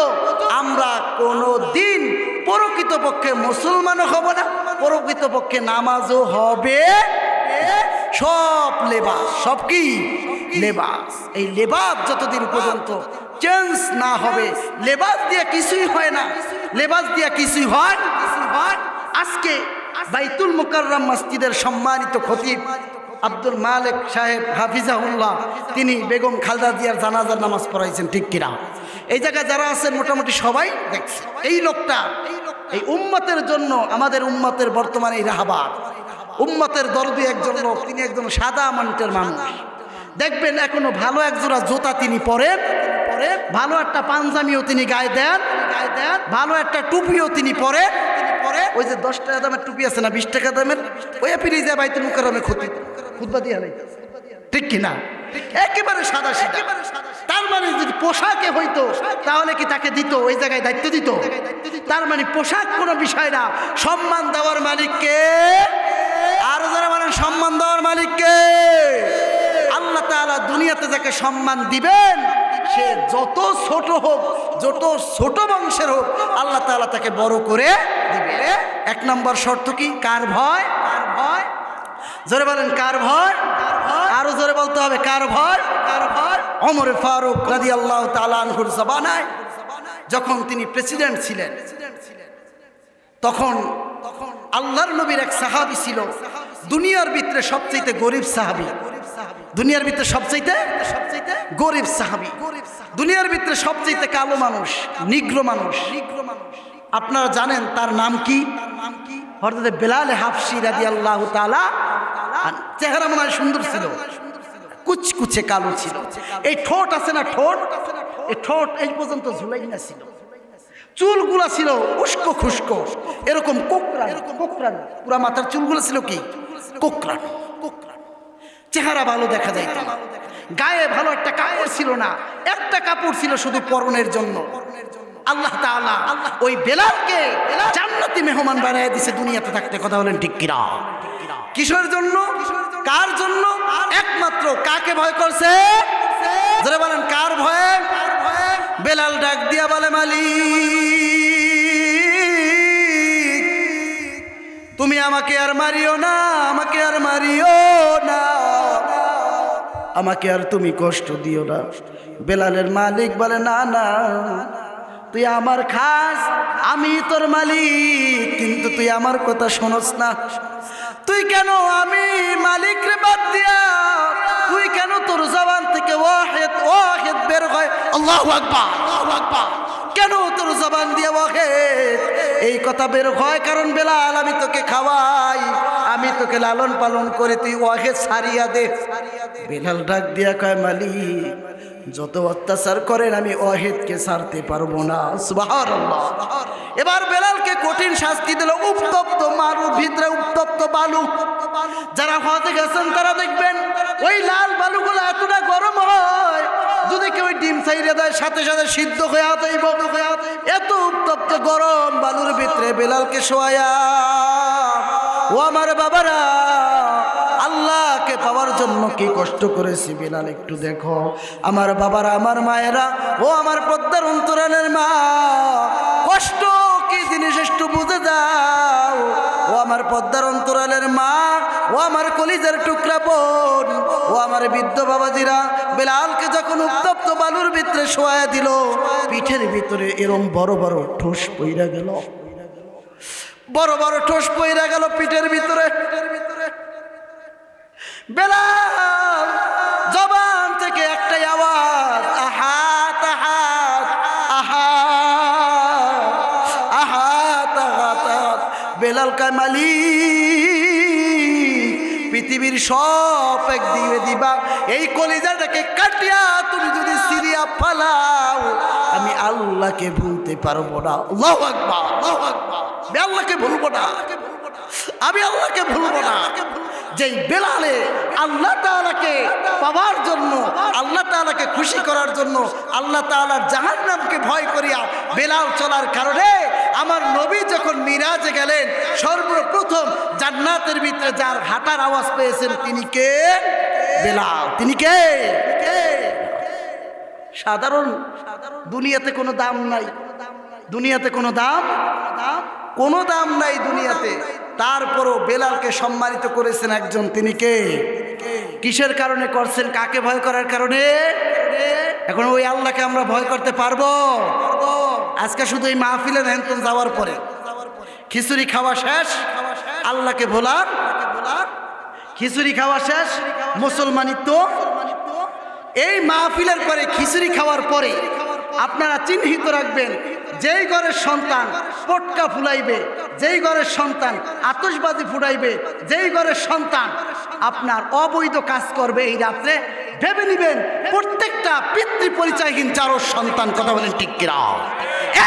[SPEAKER 1] আমরা কোনো দিন প্রকৃতপক্ষে মুসলমানও হব না, প্রকৃতপক্ষে নামাজও হবে। সব লেবাস, সব কি লেবাস, এই লেবাস যতদিন পর্যন্ত চেঞ্জ না হবে, লেবাস দিয়ে কিছুই হয় না, লেবাস দিয়ে কিছুই হয়। আজকে বাইতুল মুকাররম মসজিদের সম্মানিত খতিব আব্দুল মালিক সাহেব হাফিজাহুল্লাহ, তিনি বেগম খালেদা জিয়ার জানাজার নামাজ পড়াইছেন, ঠিক কিনা? এই জায়গায় যারা আছেন মোটামুটি সবাই দেখছে। এই লোকটা এই উম্মতের জন্য, আমাদের উম্মতের বর্তমানে এই রাহাবার উম্মতের দরদি একজন লোক, তিনি একজন সাদা মান্টের মানুষ। দেখবেন এখনো ভালো একজোড়া জুতা তিনি পরেন, ভালো একটা পাঞ্জামিও তিনি গায়ে দেন, ভালো একটা টুপিও তিনি পরে। ওই যে 10 টাকা দামের টুপি আছে না, 20 টাকা দামের, ওই পিড়ি যায় বাইতুল মুকাররমে খুতবা দিয়ে হারাইতে, ঠিক কিনা? একেবারে সাদা সাদা। তার মানে যদি পোশাকে হইতো তাহলে কি তাকে দিত, ওই জায়গায় দায়িত্ব দিত? তার মানে পোশাক কোনো বিষয় না, সম্মান দেওয়ার মালিককে। আরো যারা বলেন সম্মান দেওয়ার মালিককে। আল্লাহ তাআলা দুনিয়াতে যাকে সম্মান দিবেন, সে যত ছোট হোক, যত ছোট বংশের হোক, আল্লাহ তাআলা তাকে বড় করে দিবে। এক নম্বর শর্ত কি? কার ভয়? কার ভয়? জোরে বলেন, কার ভয়? আরো জোরে বলতে হবে, কার ভয়? কার ভয়? ওমর ফারুক রাদিয়াল্লাহু তাআলা আনহুর জবানায় যখন তিনি প্রেসিডেন্ট ছিলেন, তখন আল্লাহর নবীর এক সাহাবী ছিল, দুনিয়ার ভিতরে সবচেয়ে গরিব সাহাবী, দুনিয়ার ভিতরে সবচেয়ে গরিব সাহাবী, দুনিয়ার ভিতরে সবচেয়ে কালো মানুষ, নিগ্র মানুষ। আপনারা জানেন তার নাম কি? হযরত বেলাল হাবশী রাদিয়াল্লাহু তাআলা। চেহারা মনে হয় সুন্দর ছিল, কুচকুচে কালো ছিল। এই ঠোঁট আছে না, ঠোঁট, এই ঠোঁট এই পর্যন্ত ঝুলাই না ছিল, চুলগুলা ছিল উস্কো খুস্কো, এরকম কোকড়ানো, পুরা মাথার চুলগুলো ছিল কি কোকড়ানো। চেহারা ভালো দেখা যাইত না, গায়ে ভালো একটা কাপড় ছিল না, একটা কাপড় ছিল শুধু পরনের জন্য। আল্লাহ তাআলা ওই বেলালকে জান্নাতি মেহমান বানায় দিয়েছে দুনিয়াতে থাকতে। কথা বলেন ঠিক কিনা? কিসের জন্য? কার জন্য? একমাত্র কাকে ভয় করছে? যারা বলেন কার ভয়ে? বেলাল ডাক দিয়া বলে, মালিক তুমি আমাকে আর মারিও না, আমাকে আর মারিও না, আমাকে আর তুমি কষ্ট দিও না। বেলালের মালিক বলে, না না, তুই আমার খাস, আমি তোর মালিক, কিন্তু তুই আমার কথা শোনস না। তুই কেন আমি মালিক রে বাদ দিয়া, তুই কেন তোর জবান থেকে ওয়াহিদ ওয়াহিদ বের হয়, আল্লাহু আকবার, আল্লাহু আকবার, কেন তোর জবান দিয়ে ওয়াহিদ এই কথা বের হয়? কারণ বেলাল, আমি তোকে খাওয়াই, আমি তোকে লালন পালন করে, তুই ওয়াহিদ সারিয়া দে। বেলাল ডাক দিয়া কয়, মালিক যত অত্যাচার করেন আমি ওয়াহিদকে ছাড়তে পারবো না। সুবহানাল্লাহ। এবার বেলালকে কঠিন শাস্তি দিল, উত্তপ্ত মারুর ভিতরে উত্তপ্ত বালু, যারা হজে গেছেন তারা দেখবেন ওই লাল বালুগুলো এতটা গরম হয়, যদি কেউ ডিম ছাইড়ে দেয় সাথে সাথে সিদ্ধ হয়ে যাইব। এত উত্তপ্ত গরম বালুর ভিতরে বেলালকে শোয়ায়া। ও আমার বাবারা, আল্লাহকে পাওয়ার জন্য কি কষ্ট করেছি বেলাল একটু দেখো। আমার বাবারা, আমার মায়েরা, ও আমার পদ্মার অন্তরালের মা, কষ্ট কি জিনিস একটু বুঝে যাও। ও আমার পদ্মার অন্তরালের মা, ও আমার কলিজার টুকরা বোন, ও আমার বৃদ্ধ বাবাজিরা, বেলালকে যখন উত্তপ্ত বালুর ভিতরে শোয়া দিল, পিঠের ভিতরে এরম বড় বড় ঠোস পইরা গেল, বড় বড় ঠোস পইরা গেল পিঠের ভিতরে। বেলাল জবান থেকে একটাই আওয়াজ, আহাত আহাত আহাত আহাত আহাত। বেলাল কামালি, পৃথিবীর সব এক দিয়ে দিবা, এই কলিজাটাকে কাটিয়া তুমি যদি সিরিয়া ফালাও, আমি আল্লাহকে ভুলতে পারবো না। আল্লাহু আকবার, আল্লাহু আকবার। আমি আল্লাহকে ভুলবো না, আমি আল্লাহকে ভুলবো না। যেই বেলালে আল্লাহ তাআলাকে পাওয়ার জন্য, আল্লাহ তাআলাকে খুশি করার জন্য, আল্লাহ তাআলার জাহান্নামকে ভয় করিয়া বেলাল চলার কারণে আমার নবী যখন মিরাজে গেলেন, সর্বপ্রথম জান্নাতের ভিতরে যার হাঁটার আওয়াজ পেয়েছেন তিনি কে? বেলাল। তিনি কে? সাধারণ দুনিয়াতে কোনো দাম নাই, দুনিয়াতে কোনো দাম নাই দুনিয়াতে। তারপরও বেলালকে সম্মানিত করেছেন একজন, তিনি কে? কিসের কারণে করছেন? কাকে ভয় করার কারণে? এখন ওই আল্লাহকে আমরা ভয় করতে পারবো? আজকে শুধু এই মাহফিলে হেনতন যাওয়ার পরে খিচুড়ি খাওয়া শেষ, আল্লাহকে ভোলার, খিচুড়ি খাওয়া শেষ, মুসলমানিত্ব। এই মাহফিলের পরে খিচুড়ি খাওয়ার পরে আপনারা চিহ্নিত রাখবেন, যেই ঘরের সন্তান পটকা ফুলাইবে, যেই ঘরের সন্তান আতশবাজি ফুটাইবে, যেই ঘরের সন্তান আপনার অবৈধ কাজ করবে, এই রাত্রে ভেবে নিবেন প্রত্যেকটা পিতৃ পরিচয়হীন চারোর সন্তান। কথা বলেন ঠিক কিনা?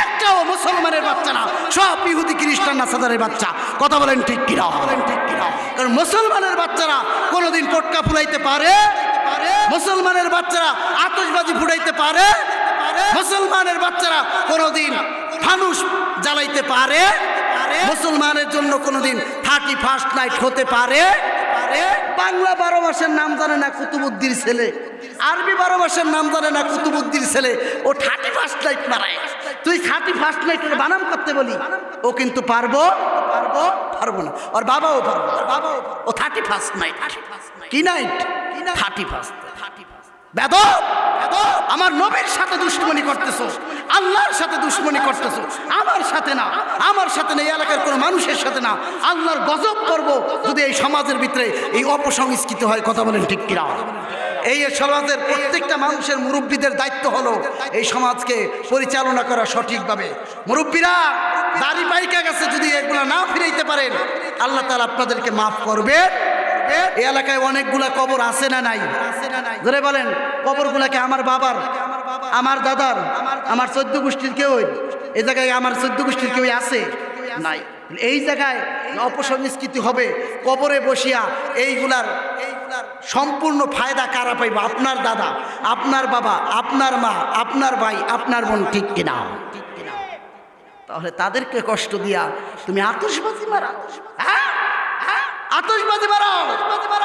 [SPEAKER 1] একটাও মুসলমানের বাচ্চা না, সব ইহুদি খ্রিস্টান নাসাদারের বাচ্চা। কথা বলেন ঠিক কিনা? কারণ মুসলমানের বাচ্চারা কোনোদিন পটকা ফুলাইতে পারে, মুসলমানের বাচ্চারা আতশবাজি ফুটাইতে পারে, মুসলমানের বাচ্চারা কোনোদিন ফানুস জ্বালাইতে পারে, মুসলমানের জন্য কোনোদিন 31st নাইট হতে পারে। বাংলা 12 মাসের নাম জানে না কুতুবুদ্দির ছেলে, আরবি 12 মাসের নাম জানে না কুতুবুদ্দির ছেলে, ও 31st নাইট মারায়। তুই 31st নাইটের বানাম করতে বলি, ও কিন্তু পারবো না। ওর বাবাও পারবো, ও 31st নাইট। কি নাইট? 31st। বেদব, আমার নবীর সাথে দুশ্মনী করতেছো, আল্লাহর সাথে দুশ্মনী করতেছো, আমার সাথে না, আমার সাথে না, এই এলাকার কোনো মানুষের সাথে না। আল্লাহর গজব করব যদি এই সমাজের ভিতরে এই অপসংস্কৃত হয়। কথা বলেন ঠিক কিনা? এই সমাজের প্রত্যেকটা মানুষের মুরব্বীদের দায়িত্ব হলো এই সমাজকে পরিচালনা করা সঠিকভাবে। মুরব্বীরা দাড়ি পাইকা গেছে, যদি এগুলা না ফিরাইতে পারেন, আল্লাহ তাআলা আপনাদেরকে মাফ করবে। এই এলাকায় অনেকগুলা কবর আছে না নাই? ধরে বলেন, কবরগুলাকে আমার বাবার, আমার দাদার, আমার 14 গোষ্ঠীর কেউ এই জায়গায়, আমার 14 গোষ্ঠীর কেউ আছে নাই? এই জায়গায় অপসংস্কৃতি হবে, কবরে বসিয়া এইগুলার সম্পূর্ণ ফায়দা কারা পাইব? আপনার দাদা, আপনার বাবা, আপনার মা, আপনার ভাই, আপনার বোন। ঠিক কিনা? তাহলে তাদেরকে কষ্ট দিয়া তুমি আতশবাজি মারা, আতশবাজি মারাও,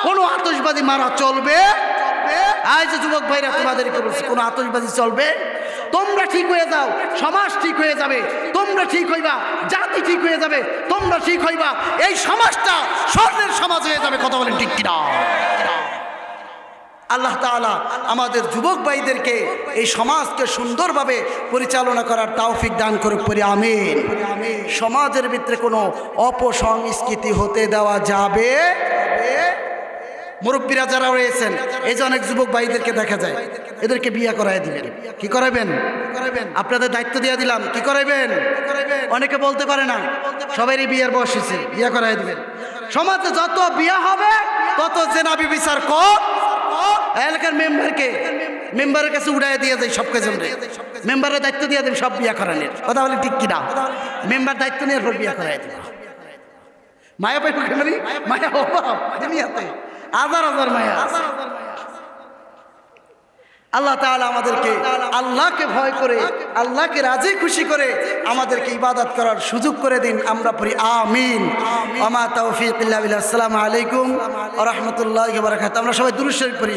[SPEAKER 1] কোনো আতশবাজি মারা চলবে? আজ যে যুবক ভাইরা তোমাদেরকে বলছি, কোনো আতশবাজি চলবে? তোমরা ঠিক হয়ে যাও, সমাজ ঠিক হয়ে যাবে, তোমরা ঠিক হইবা, জাতি ঠিক হয়ে যাবে, তোমরা ঠিক হইবা, এই সমাজটা স্বর্ণের সমাজ হয়ে যাবে। কথা বলেন ঠিক কিনা? আল্লাহ তাআলা আমাদের যুবক ভাইদেরকে এই সমাজকে সুন্দরভাবে পরিচালনা করার তৌফিক দান করুক, পড়ি আমিন। সমাজের ভিতরে কোনো অপসংস্কৃতি হতে দেওয়া যাবে। মুরব্বীরা যারা রয়েছেন, এই যে অনেক যুবক ভাইদেরকে দেখা যায়, এদেরকে বিয়ে করায় দিবেন। কি করাবেন? আপনাদের দায়িত্ব দিয়ে দিলাম, কি করাবেন? অনেকে বলতে পারে না, সবারই বিয়ের বয়স হয়েছে, বিয়ে করায় দিবেন। সমাজে যত বিয়ে হবে তত জেনাবি বিচার কম। এলাকার মেম্বারের কাছে উড়াই দিয়ে যায় সব কাজ, মেম্বারের দায়িত্ব দিয়ে দেন সব বিয়ে করানোর। কথা বলে ঠিক কিনা? মেম্বার দায়িত্ব নিয়ে বিয়ে করাই দেবে। মায়া পাইব কেমনি? মায়া অভাব দুনিয়াতে, হাজার হাজার মায়া। আল্লাহ তাআলা আমাদেরকে আল্লাহকে ভয় করে, আল্লাহকে রাজি খুশি করে আমাদেরকে ইবাদত করার সুযোগ করে দিন। আমরা পড়ি আমিন। ওয়া মা তাওফীক ইল্লা বিল্লাহ। আসসালামু আলাইকুম ওয়া রাহমাতুল্লাহি ওয়া বারাকাতুহু। আমরা সবাই দুরূদ শরীফ পড়ি।